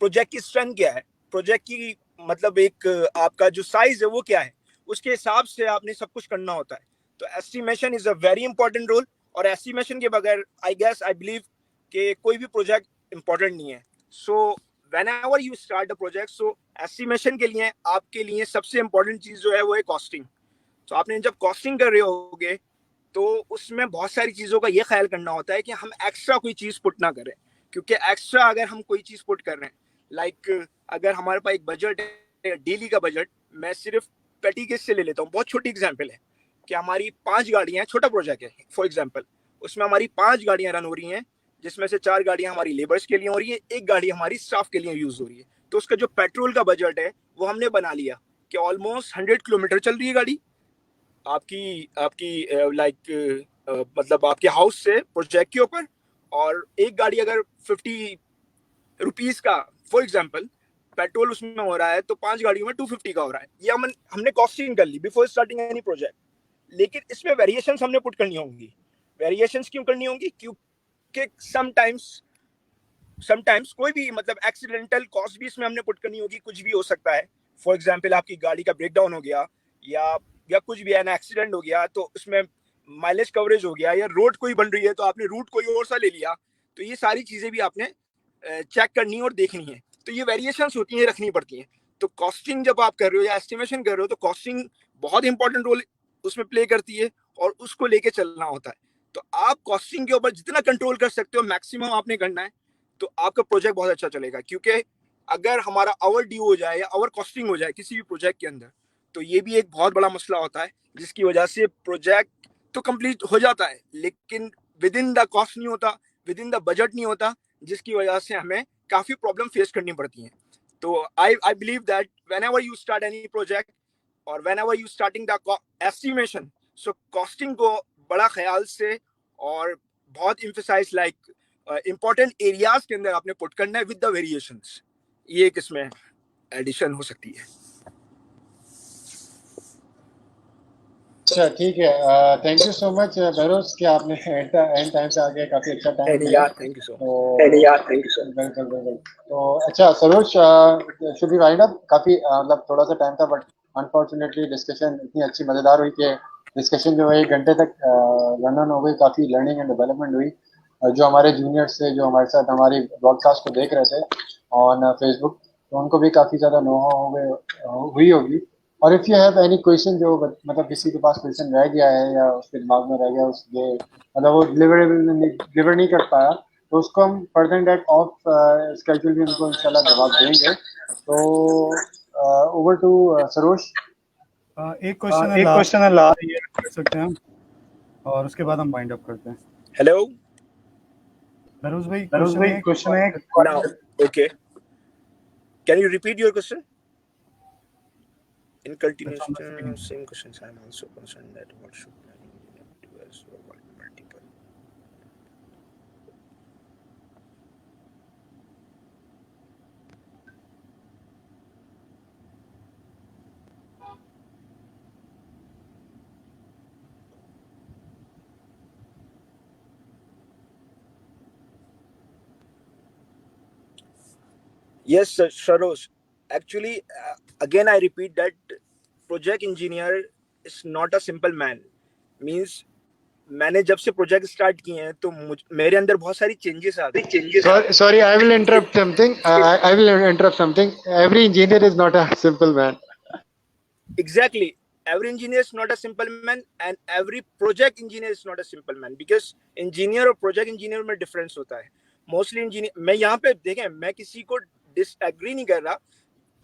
प्रोजेक्ट की स्ट्रेंथ क्या है, प्रोजेक्ट की मतलब एक आपका जो साइज है वो क्या है, उसके हिसाब से आपने सब कुछ करना होता है। तो estimation is a very important role, और एस्टिमेशन के बगैर आई बिलीव कि कोई भी प्रोजेक्ट इंपॉर्टेंट नहीं है। So whenever you start a project, so estimation के लिए आपके लिए सबसे इंपॉर्टेंट चीज जो है वो है कॉस्टिंग। तो आपने जब कॉस्टिंग कर रहे होगे तो उसमें बहुत सारी चीज़ों का ये ख्याल करना होता है कि हम एक्स्ट्रा कोई चीज़ पुट ना करें, क्योंकि एक्स्ट्रा अगर हम कोई चीज़ पुट कर रहे हैं, लाइक अगर हमारे पास एक बजट है डेली का बजट, मैं सिर्फ पेटी केस से ले लेता हूँ, बहुत छोटी एग्जाम्पल है कि हमारी 5 गाड़ियाँ, छोटा प्रोजेक्ट है फॉर एग्जाम्पल, उसमें हमारी 5 गाड़ियाँ रन हो रही हैं, जिसमें से 4 गाड़ियाँ हमारी लेबर्स के लिए हो रही है, एक गाड़ी हमारी स्टाफ के लिए यूज़ हो रही है। तो उसका जो पेट्रोल का बजट है वो हमने बना लिया कि ऑलमोस्ट 100 किलोमीटर चल रही है गाड़ी आपकी आपकी लाइक मतलब आपके हाउस से प्रोजेक्ट के ऊपर, और एक गाड़ी अगर 50 रुपीज का फॉर एग्जांपल पेट्रोल उसमें हो रहा है, तो 5 गाड़ियों में 250 का हो रहा है। ये हमने कॉस्टिंग कर ली बिफोर स्टार्टिंग एनी प्रोजेक्ट। लेकिन इसमें वेरिएशंस हमने पुट करनी होंगी। वेरिएशंस क्यों करनी होंगी? क्योंकि समटाइम्स कोई भी मतलब एक्सीडेंटल कॉस्ट भी इसमें हमने पुट करनी होगी, कुछ भी हो सकता है। फॉर एग्जाम्पल आपकी गाड़ी का ब्रेकडाउन हो गया या कुछ भी है, एक्सीडेंट हो गया, तो उसमें माइलेज कवरेज हो गया, या रोड कोई बन रही है तो आपने रूट कोई और सा ले लिया, तो ये सारी चीज़ें भी आपने चेक करनी और देखनी है। तो ये वेरिएशंस होती हैं, रखनी पड़ती हैं। तो कॉस्टिंग जब आप कर रहे हो या एस्टिमेशन कर रहे हो, तो कॉस्टिंग बहुत इंपॉर्टेंट रोल उसमें प्ले करती है और उसको लेके चलना होता है। तो आप कॉस्टिंग के ऊपर जितना कंट्रोल कर सकते हो मैक्सिमम आपने करना है, तो आपका प्रोजेक्ट बहुत अच्छा चलेगा। क्योंकि अगर हमारा ओवर ड्यू हो जाए या ओवर कॉस्टिंग हो जाए किसी भी प्रोजेक्ट के अंदर, तो ये भी एक बहुत बड़ा मसला होता है, जिसकी वजह से प्रोजेक्ट तो कंप्लीट हो जाता है लेकिन विद इन द कॉस्ट नहीं होता, विद इन द बजट नहीं होता, जिसकी वजह से हमें काफ़ी प्रॉब्लम फेस करनी पड़ती हैं। तो I believe that whenever you start any project और whenever you starting the estimation, so costing को बड़ा ख्याल से और बहुत इम्फेसाइज लाइक इंपॉर्टेंट एरियाज के अंदर आपने पुट करना है विद द वेरिएशंस। ये एक इसमें एडिशन हो सकती है। अच्छा, ठीक है। Thank you so much Behroz कि आपने एंड टाइम से आगे काफ़ी अच्छा टाइम दिया। थैंक यू सो तो बिल्कुल। तो अच्छा Saroj, should be wind up. काफ़ी मतलब थोड़ा सा टाइम था, बट अनफॉर्चुनेटली डिस्कशन इतनी अच्छी मज़ेदार हुई कि डिस्कशन जो है 1 घंटे तक रन ऑन हो गई। काफ़ी लर्निंग एंड डेवलपमेंट हुई। जो हमारे जूनियर्स थे, जो हमारे साथ हमारी ब्रॉडकास्ट को देख रहे थे ऑन फेसबुक, तो उनको भी काफ़ी ज़्यादा नो हुई होगी। और if you have any question जो मतलब किसी के पास क्वेश्चन रह गया है या उसके दिमाग में रह गया उसके मतलब वो डिलीवर नहीं कर पाया, तो उसको हम फर्दर दैट ऑफ स्केड्यूल भी उनको इंशाल्लाह जवाब देंगे। तो ओवर टू सरोज। एक क्वेश्चन है एक लास्ट, क्वेश्चन है लास्ट। ये कर सकते हैं हम, और उसके बाद हम वाइंड अप करते हैं। Hello. सरोज भाई सरोज क्वेश्चन भाई है क्वेश्चन है Now, okay. Can you repeat your question? In continuation, same questions. I am also concerned that what should planning do as well, what multiple. Yes, sir, Sarosh. Actually, again, I repeat that project engineer is not a simple man. Means मैंने जब से प्रोजेक्ट स्टार्ट किए हैं तो मेरे अंदर बहुत सारी चेंजेस आ गई। Sorry, I will interrupt something. I will interrupt something. Every engineer is not a simple man. Exactly. Every engineer is not a simple man, and every project engineer is not a simple man, because engineer और project engineer में difference होता है। Mostly engineer, मैं यहाँ पे देखें, मैं किसी को disagree नहीं कर रहा।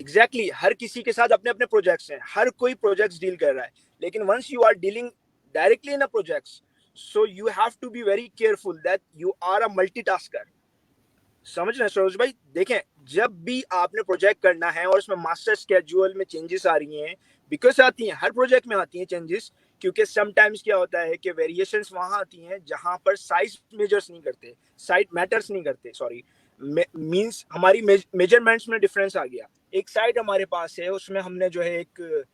Exactly, हर किसी के साथ अपने अपने projects हैं, हर कोई projects deal कर रहा है, लेकिन once you are dealing directly in a projects, so you have to be very careful that you are a multitasker. समझ रहे हैं सरोज भाई? देखें, जब भी आपने प्रोजेक्ट करना है और उसमें मास्टर स्केड्यूल में चेंजेस आ रही हैं, बिकॉज आती हैं, हर प्रोजेक्ट में आती हैं चेंजेस, क्योंकि समटाइम्स क्या होता है कि वेरिएशंस वहां आती हैं जहां पर साइज मेजर्स नहीं करते, साइट मैटर्स नहीं करते, सॉरी, मींस हमारी मेजरमेंट्स में डिफरेंस आ गया। एक साइट हमारे पास है, उसमें हमने जो है एक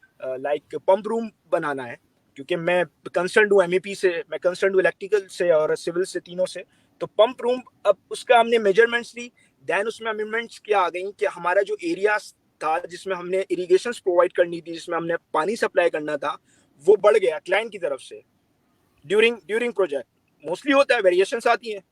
लाइक पंप रूम बनाना है, क्योंकि मैं कंसर्न हूँ एमईपी से, मैं कंसर्न हूँ इलेक्ट्रिकल से और सिविल से, तीनों से। तो पंप रूम, अब उसका हमने मेजरमेंट्स ली, देन उसमें अमेंडमेंट्स क्या आ गई कि हमारा जो एरिया था जिसमें हमने इरिगेशन प्रोवाइड करनी थी, जिसमें हमने पानी सप्लाई करना था, वो बढ़ गया क्लाइंट की तरफ से ड्यूरिंग प्रोजेक्ट। मोस्टली होता है, वेरिएशंस आती हैं,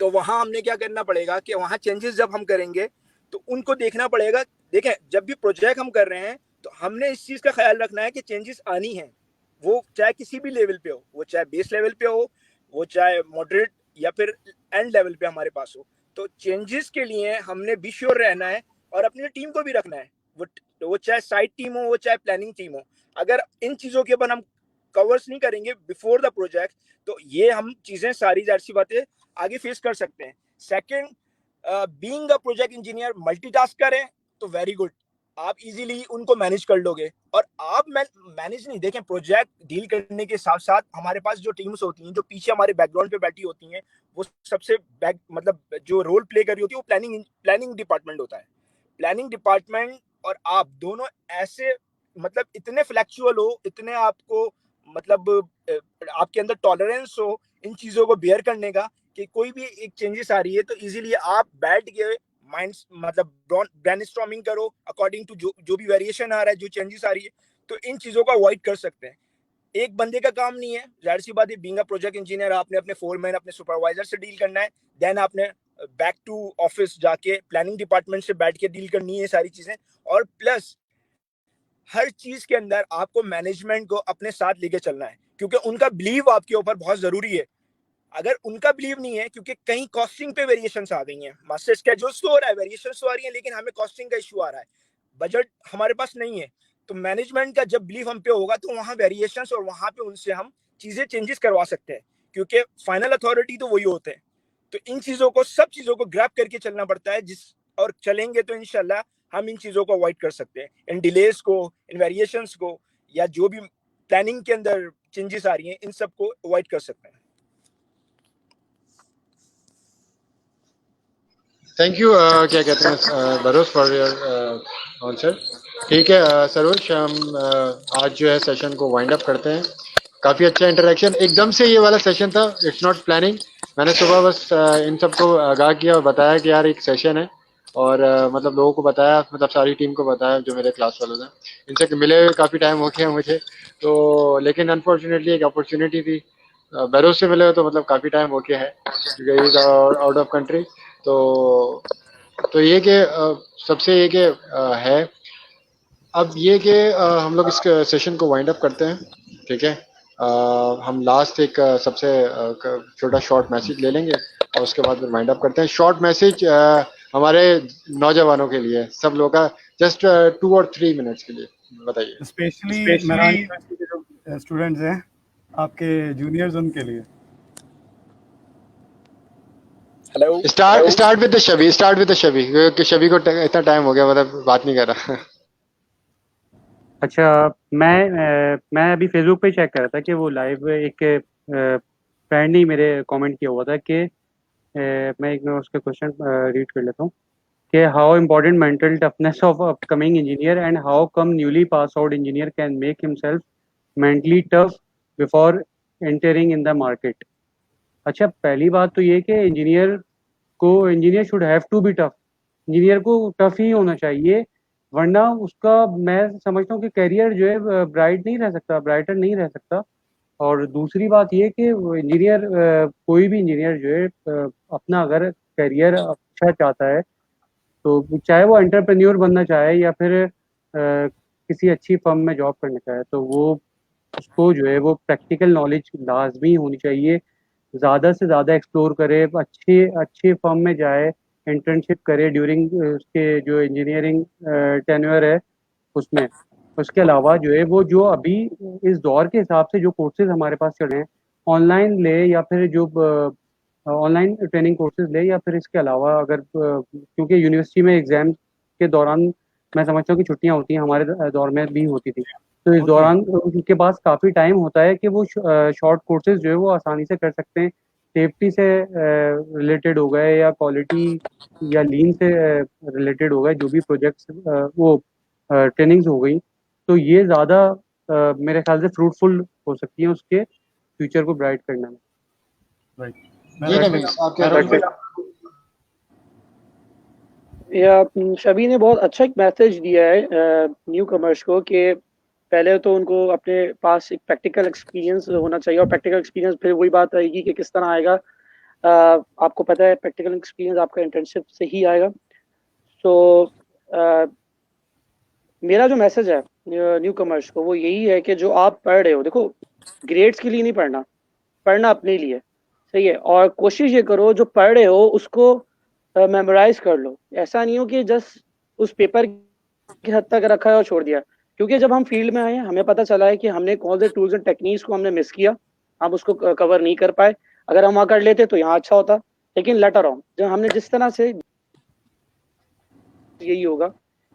तो वहां हमने क्या करना पड़ेगा कि वहां चेंजेस जब हम करेंगे तो उनको देखना पड़ेगा। देखें, जब भी प्रोजेक्ट हम कर रहे हैं तो हमने इस चीज का ख्याल रखना है कि चेंजेस आनी है, वो चाहे किसी भी लेवल पे हो, वो चाहे बेस लेवल पे हो, वो चाहे मॉडरेट या फिर एंड लेवल पे हमारे पास हो। तो चेंजेस के लिए हमने बी श्योर रहना है और अपनी टीम को भी रखना है, वो चाहे साइट टीम हो, वो चाहे प्लानिंग टीम हो। अगर इन चीजों के ऊपर हम कवर्स नहीं करेंगे बिफोर द प्रोजेक्ट, तो ये हम चीजें सारी जाहिर सी बातें आगे फेस कर सकते हैं। Second, being a project engineer multitask करें तो वेरी गुड, आप इजीली उनको मैनेज कर लोगे। और आप मैनेज नहीं, देखें, प्रोजेक्ट डील करने के साथ साथ हमारे पास जो टीम्स होती हैं, जो पीछे हमारे बैकग्राउंड पे बैठी होती हैं, वो सबसे मतलब जो रोल प्ले कर रही होती है, वो प्लानिंग डिपार्टमेंट होता है। प्लानिंग डिपार्टमेंट और आप दोनों ऐसे मतलब इतने फ्लेक्चुअल हो, इतने आपको मतलब आपके अंदर टॉलरेंस हो इन चीजों को बेयर करने का, कि कोई भी एक चेंजेस आ रही है तो इजीली आप बैठ के माइंड मतलब ब्रेनस्टॉर्मिंग करो अकॉर्डिंग टू जो भी वेरिएशन आ रहा है, जो चेंजेस आ रही है, तो इन चीजों को अवॉइड कर सकते हैं। एक बंदे का काम नहीं है, जाहिर सी बात है, बीइंग अ प्रोजेक्ट इंजीनियर आपने अपने फोरमैन, अपने सुपरवाइजर से डील करना है, देन आपने बैक टू ऑफिस जाके प्लानिंग डिपार्टमेंट से बैठ के डील करनी है सारी चीजें। और प्लस हर चीज के अंदर आपको मैनेजमेंट को अपने साथ लेके चलना है, क्योंकि उनका बिलीव आपके ऊपर बहुत जरूरी है। अगर उनका बिलीव नहीं है, क्योंकि कहीं कॉस्टिंग पे वेरिएशंस आ गई हैं, मास्टर स्केड्यूल्स तो हो रहा है, वेरिएशंस तो आ रही हैं, लेकिन हमें कॉस्टिंग का इशू आ रहा है, बजट हमारे पास नहीं है। तो मैनेजमेंट का जब बिलीव हम पे होगा तो वहां वेरिएशंस और वहां पे उनसे हम चीजें चेंजेस करवा सकते हैं, क्योंकि फाइनल अथॉरिटी तो वही होते हैं। तो इन चीजों को, सब चीजों को ग्रैब करके चलना पड़ता है, जिस और चलेंगे तो इंशाल्लाह हम इन चीजों को अवॉइड कर सकते हैं, इन डिलेस को, इन वेरिएशंस को, या जो भी प्लानिंग के अंदर चेंजेस आ रही हैं, इन सब को अवॉइड कर सकते हैं। थैंक यू क्या कहते हैं भरोस फॉर योर आंसर। ठीक है सरोज, हम आज जो है सेशन को वाइंड अप करते हैं। काफ़ी अच्छा इंटरेक्शन, एकदम से ये वाला सेशन था, इट्स नॉट प्लानिंग। मैंने सुबह बस इन सबको आगाह किया और बताया कि यार एक सेशन है, और मतलब लोगों को बताया, मतलब सारी टीम को बताया जो मेरे क्लास वालों ने। इनसे मिले काफ़ी टाइम हो गया मुझे तो, लेकिन अनफॉर्चुनेटली एक अपॉर्चुनिटी थी। भरोस से मिले तो मतलब काफ़ी टाइम हो गया है, क्योंकि आउट ऑफ कंट्री। तो ये कि सबसे ये कि है अब ये कि हम लोग इस सेशन को वाइंड अप करते हैं, ठीक है। हम लास्ट एक सबसे छोटा शॉर्ट मैसेज ले लेंगे और उसके बाद फिर वाइंड अप करते हैं। शॉर्ट मैसेज हमारे नौजवानों के लिए, सब लोग का, जस्ट 2 और 3 मिनट्स के लिए बताइए। स्पेशली मेरा यूनिवर्सिटी के जो स्टूडेंट्स हैं, आपके जूनियर्स, उनके लिए। हेलो, स्टार्ट विद द शबी, क्योंकि शबी को इतना टाइम हो गया, मतलब बात नहीं कर रहा। अच्छा, मैं अभी फेसबुक पे चेक कर रहा था कि वो लाइव एक फ्रेंड ने मेरे कमेंट किया हुआ था कि मैं एक मिनट उसके क्वेश्चन रीड कर लेता हूँ कि how important mental toughness of upcoming engineer and how come newly pass out engineer can make himself mentally tough before entering in the market. अच्छा, पहली बात तो ये कि engineer should have to be tough. Engineer को टफ ही होना चाहिए, वरना उसका, मैं समझता हूँ कि करियर जो है ब्राइटर नहीं रह सकता। और दूसरी बात ये कि कोई भी इंजीनियर जो है अपना अगर करियर अच्छा चाहता है, तो चाहे वो एंटरप्रेन्योर बनना चाहे या फिर किसी अच्छी फर्म में जॉब करना चाहे, तो वो उसको जो है वो प्रैक्टिकल नॉलेज लाजमी होनी चाहिए। ज़्यादा से ज़्यादा एक्सप्लोर करे, अच्छे अच्छे फर्म में जाए, इंटर्नशिप करे ड्यूरिंग उसके जो इंजीनियरिंग टेन्योर है उसमें। उसके अलावा जो है वो जो अभी इस दौर के हिसाब से जो कोर्सेज हमारे पास चल रहे हैं, ऑनलाइन ले या फिर जो ऑनलाइन ट्रेनिंग कोर्सेज ले, या फिर इसके अलावा अगर क्योंकि यूनिवर्सिटी में एग्जाम के दौरान मैं समझता हूँ कि छुट्टियां होती हैं, हमारे दौर में भी होती थी, तो इस दौरान उनके पास काफ़ी टाइम होता है कि वो शॉर्ट कोर्सेज जो है वो आसानी से कर सकते हैं। सेफ्टी से रिलेटेड हो गए या क्वालिटी या लीन से रिलेटेड हो गए, जो भी प्रोजेक्ट्स वो ट्रेनिंग्स हो गई, तो ये ज़्यादा मेरे ख्याल से फ्रूटफुल हो सकती हैं उसके फ्यूचर को ब्राइट करने में। राइट। जी रमेश, आप क्या कहेंगे? या शबी ने बहुत अच्छा एक मैसेज दिया है न्यू कमर्स को कि पहले तो उनको अपने पास एक प्रैक्टिकल एक्सपीरियंस होना चाहिए, और प्रैक्टिकल एक्सपीरियंस फिर वही बात आएगी कि किस तरह आएगा। आपको पता है प्रैक्टिकल एक्सपीरियंस आपका इंटर्नशिप से ही आएगा। सो मेरा जो मैसेज है न्यू कमर्स को वो यही है कि जो आप पढ़ रहे हो, देखो ग्रेड्स के लिए नहीं पढ़ना, पढ़ना अपने लिए, सही है। और कोशिश ये करो जो पढ़ रहे हो उसको मेमोराइज कर लो। ऐसा नहीं हो कि जस्ट उस पेपर की हद तक रखा है और छोड़ दिया, क्योंकि जब हम फील्ड में आए हैं हमें पता चला है कि हमने कौन से टूल्स एंड टेक्निक्स को हमने मिस किया, हम उसको कवर नहीं कर पाए। अगर हम वहाँ कर लेते तो यहाँ अच्छा होता, लेकिन लेटर ऑन जब हमने जिस तरह से, यही होगा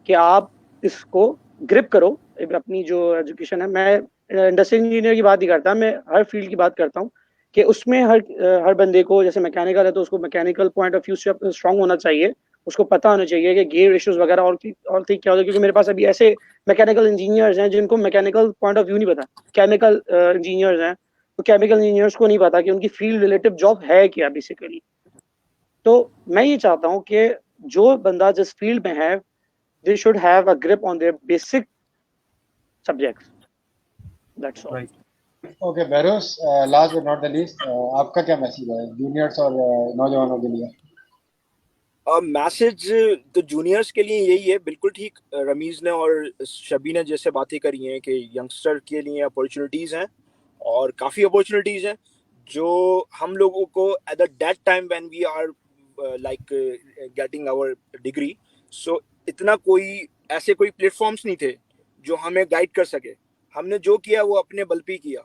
कि आप इसको ग्रिप करो अपनी जो एजुकेशन है। मैं इंडस्ट्रियल इंजीनियर की बात नहीं करता, मैं हर फील्ड की बात करता हूँ कि उसमें हर बंदे को, जैसे मैकेनिकल है तो उसको मैकेनिकल पॉइंट ऑफ व्यू से स्ट्रांग होना चाहिए, उसको पता होना चाहिए कि गियर इश्यूज वगैरह और ठीक क्या होता है। क्योंकि मेरे पास अभी ऐसे मैकेनिकल इंजीनियर्स हैं जिनको मैकेनिकल पॉइंट ऑफ व्यू नहीं पता, केमिकल इंजीनियर्स हैं तो केमिकल इंजीनियर्स को नहीं पता कि उनकी फील्ड रिलेटिव जॉब है क्या बेसिकली। तो मैं ये चाहता हूँ कि जो बंदा जिस फील्ड में है, they should have a grip on their basic subjects. That's all. Right. Okay Behroz, last but not the least, आपका क्या मैसेज है जूनियर्स और नौजवानों के लिए? मैसेज तो जूनियर्स के लिए यही है, बिल्कुल ठीक रमीज ने और शबी ने जैसे बातें करी हैं कि यंगस्टर के लिए अपॉर्चुनिटीज़ हैं और काफ़ी अपॉर्चुनिटीज़ हैं जो हम लोगों को at that time when we are like getting our degree, so इतना कोई प्लेटफॉर्म्स नहीं थे जो हमें गाइड कर सके। हमने जो किया वो अपने बल पे किया।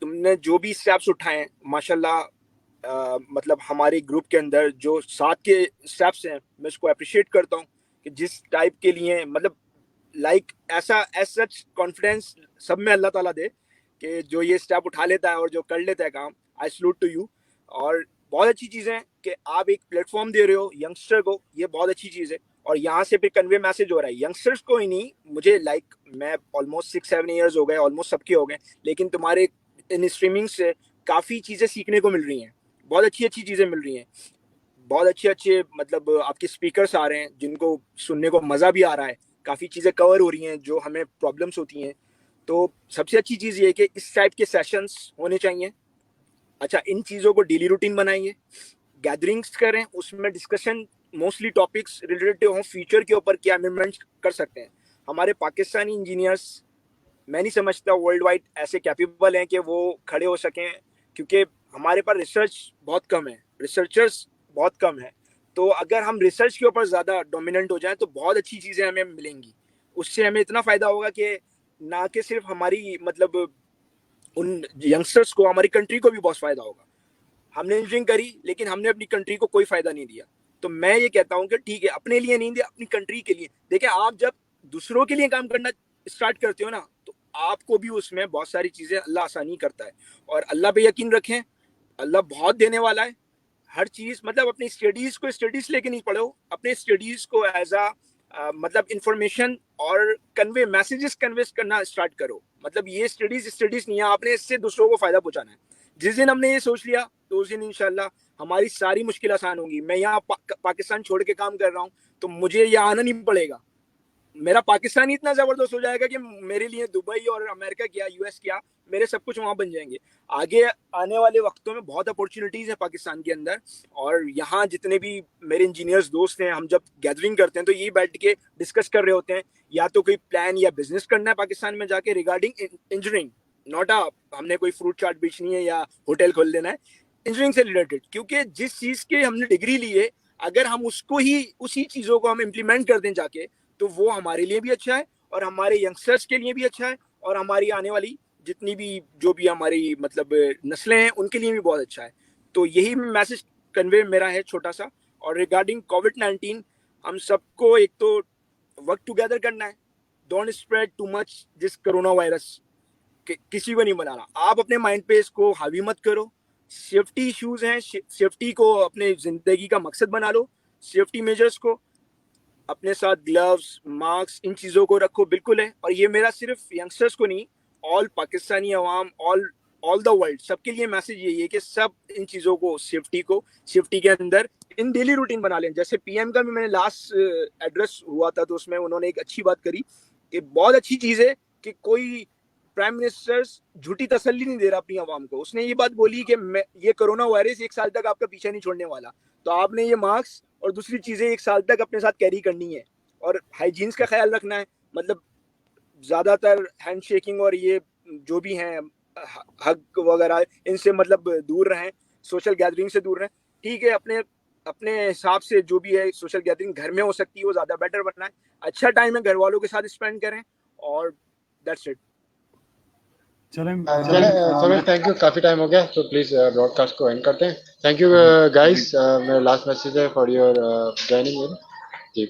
तुमने जो भी स्टेप्स उठाए माशाल्लाह, मतलब हमारे ग्रुप के अंदर जो साथ के स्टेप्स हैं मैं उसको अप्रिशिएट करता हूँ कि जिस टाइप के लिए मतलब ऐसा सच कॉन्फिडेंस सब में अल्लाह ताला दे कि जो ये स्टेप उठा लेता है और जो कर लेता है काम। आई सलूट टू यू। और बहुत अच्छी चीज़ है कि आप एक प्लेटफॉर्म दे रहे हो यंगस्टर को, ये बहुत अच्छी चीज़ है। और यहाँ से फिर कन्वे मैसेज हो रहा है यंगस्टर्स को ही नहीं, मुझे मैं ऑलमोस्ट 6-7 ईयर्स हो गए, ऑलमोस्ट सबके हो गए, लेकिन तुम्हारे इन स्ट्रीमिंग से काफ़ी चीज़ें सीखने को मिल रही हैं, बहुत अच्छी अच्छी चीज़ें मिल रही हैं, बहुत अच्छे मतलब आपके स्पीकर्स आ रहे हैं जिनको सुनने को मज़ा भी आ रहा है, काफ़ी चीज़ें कवर हो रही हैं जो हमें प्रॉब्लम्स होती हैं। तो सबसे अच्छी चीज़ ये है कि इस टाइप के सेशंस होने चाहिए। अच्छा, इन चीज़ों को डेली रूटीन बनाइए, गैदरिंग्स करें, उसमें डिस्कशन मोस्टली टॉपिक्स रिलेटेड हो फ्यूचर के ऊपर क्या अमेंडमेंट्स कर सकते हैं। हमारे पाकिस्तानी इंजीनियर्स मैं नहीं समझता वर्ल्ड वाइड ऐसे कैपेबल हैं कि वो खड़े हो सकें, क्योंकि हमारे पास रिसर्च बहुत कम है, रिसर्चर्स बहुत कम है। तो अगर हम रिसर्च के ऊपर ज़्यादा डोमिनेंट हो जाएं तो बहुत अच्छी चीज़ें हमें मिलेंगी। उससे हमें इतना फ़ायदा होगा कि ना कि सिर्फ हमारी मतलब उन यंगस्टर्स को, हमारी कंट्री को भी बहुत फ़ायदा होगा। हमने इंजीनियरिंग करी लेकिन हमने अपनी कंट्री को कोई फ़ायदा नहीं दिया। तो मैं ये कहता हूँ कि ठीक है, अपने लिए नहीं दिया, अपनी कंट्री के लिए। देखिए, आप जब दूसरों के लिए काम करना स्टार्ट करते हो ना, तो आपको भी उसमें बहुत सारी चीज़ें अल्लाह आसानी करता है। और अल्लाह पे यकीन रखें, अल्लाह बहुत देने वाला है। हर चीज़ मतलब अपनी स्टडीज़ को स्टडीज़ लेके नहीं पढ़ो, अपने स्टडीज़ को एज मतलब इंफॉर्मेशन और कन्वे मैसेजेस कन्वे करना स्टार्ट करो। मतलब ये स्टडीज़ नहीं है, आपने इससे दूसरों को फ़ायदा पहुंचाना है। जिस दिन हमने ये सोच लिया तो उस दिन इंशाल्लाह हमारी सारी मुश्किल आसान होंगी। मैं यहाँ पाकिस्तान छोड़ के काम कर रहा हूँ तो मुझे यहाँ आना नहीं पड़ेगा। मेरा पाकिस्तान ही इतना जबरदस्त हो जाएगा कि मेरे लिए दुबई और अमेरिका क्या, यूएस क्या, मेरे सब कुछ वहां बन जाएंगे। आगे आने वाले वक्तों में बहुत अपॉर्चुनिटीज है पाकिस्तान के अंदर। और यहाँ जितने भी मेरे इंजीनियर्स दोस्त हैं, हम जब गैदरिंग करते हैं तो यही बैठ के डिस्कस कर रहे होते हैं, या तो कोई प्लान या बिजनेस करना है पाकिस्तान में जाके रिगार्डिंग इंजीनियरिंग, नॉट हमने कोई फ्रूट चाट बेचनी है या होटल खोल देना है, इंजीनियरिंग से रिलेटेड। क्योंकि जिस चीज के हमने डिग्री ली है, अगर हम उसको ही उसी चीजों को हम इम्प्लीमेंट कर दें जाके, तो वो हमारे लिए भी अच्छा है और हमारे यंगस्टर्स के लिए भी अच्छा है और हमारी आने वाली जितनी भी जो भी हमारी मतलब नस्लें हैं उनके लिए भी बहुत अच्छा है। तो यही मैसेज कन्वे मेरा है छोटा सा। और रिगार्डिंग कोविड-19, हम सबको एक तो वर्क टुगेदर करना है, don't spread too much this corona virus. किसी को नहीं बनाना, आप अपने माइंड पे इसको हावी मत करो। सेफ्टी इश्यूज हैं, सेफ्टी को अपने जिंदगी का मकसद बना लो। सेफ्टी मेजर्स को अपने साथ, ग्लव्स, मास्क, इन चीज़ों को रखो, बिल्कुल है। और ये मेरा सिर्फ यंगस्टर्स को नहीं, all Pakistani Awam, all the world, सबके लिए मैसेज यही है कि सब इन चीज़ों को, सेफ्टी के अंदर इन डेली रूटीन बना लें। जैसे पीएम का भी मैंने लास्ट एड्रेस हुआ था तो उसमें उन्होंने एक अच्छी बात करी कि बहुत अच्छी चीज़ है कि कोई प्राइम मिनिस्टर झूठी तसल्ली नहीं दे रहा अपनी आवाम को। उसने ये बात बोली कि मैं ये कोरोना वायरस 1 साल तक आपका पीछा नहीं छोड़ने वाला, तो आपने ये मास्क और दूसरी चीज़ें 1 साल तक अपने साथ कैरी करनी है और हाइजीन्स का ख्याल रखना है। मतलब ज़्यादातर हैंड शेकिंग और ये जो भी हैं हग वगैरह, इनसे मतलब दूर रहें, सोशल गैदरिंग से दूर रहें। ठीक है, अपने अपने हिसाब से जो भी है सोशल गैदरिंग घर में हो सकती है वो ज़्यादा बेटर बनना है। अच्छा टाइम है घर वालों के साथ स्पेंड करें और दैट्स इट। चलें चले समीर, थैंक यू, काफ़ी टाइम हो गया तो प्लीज़ ब्रॉडकास्ट को एंड करते हैं। थैंक यू गाइस, मेरा लास्ट मैसेज है फॉर योर ज्वाइनिंग इन। जी,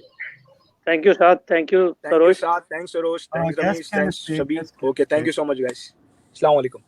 thank you Saad, thank you thank you Saroj. साथ, thanks Saroj, thanks guest Rameez, can thanks stay, सभी। Guest can okay, thank stay. You so much guys. अस्सलाम वालेकुम।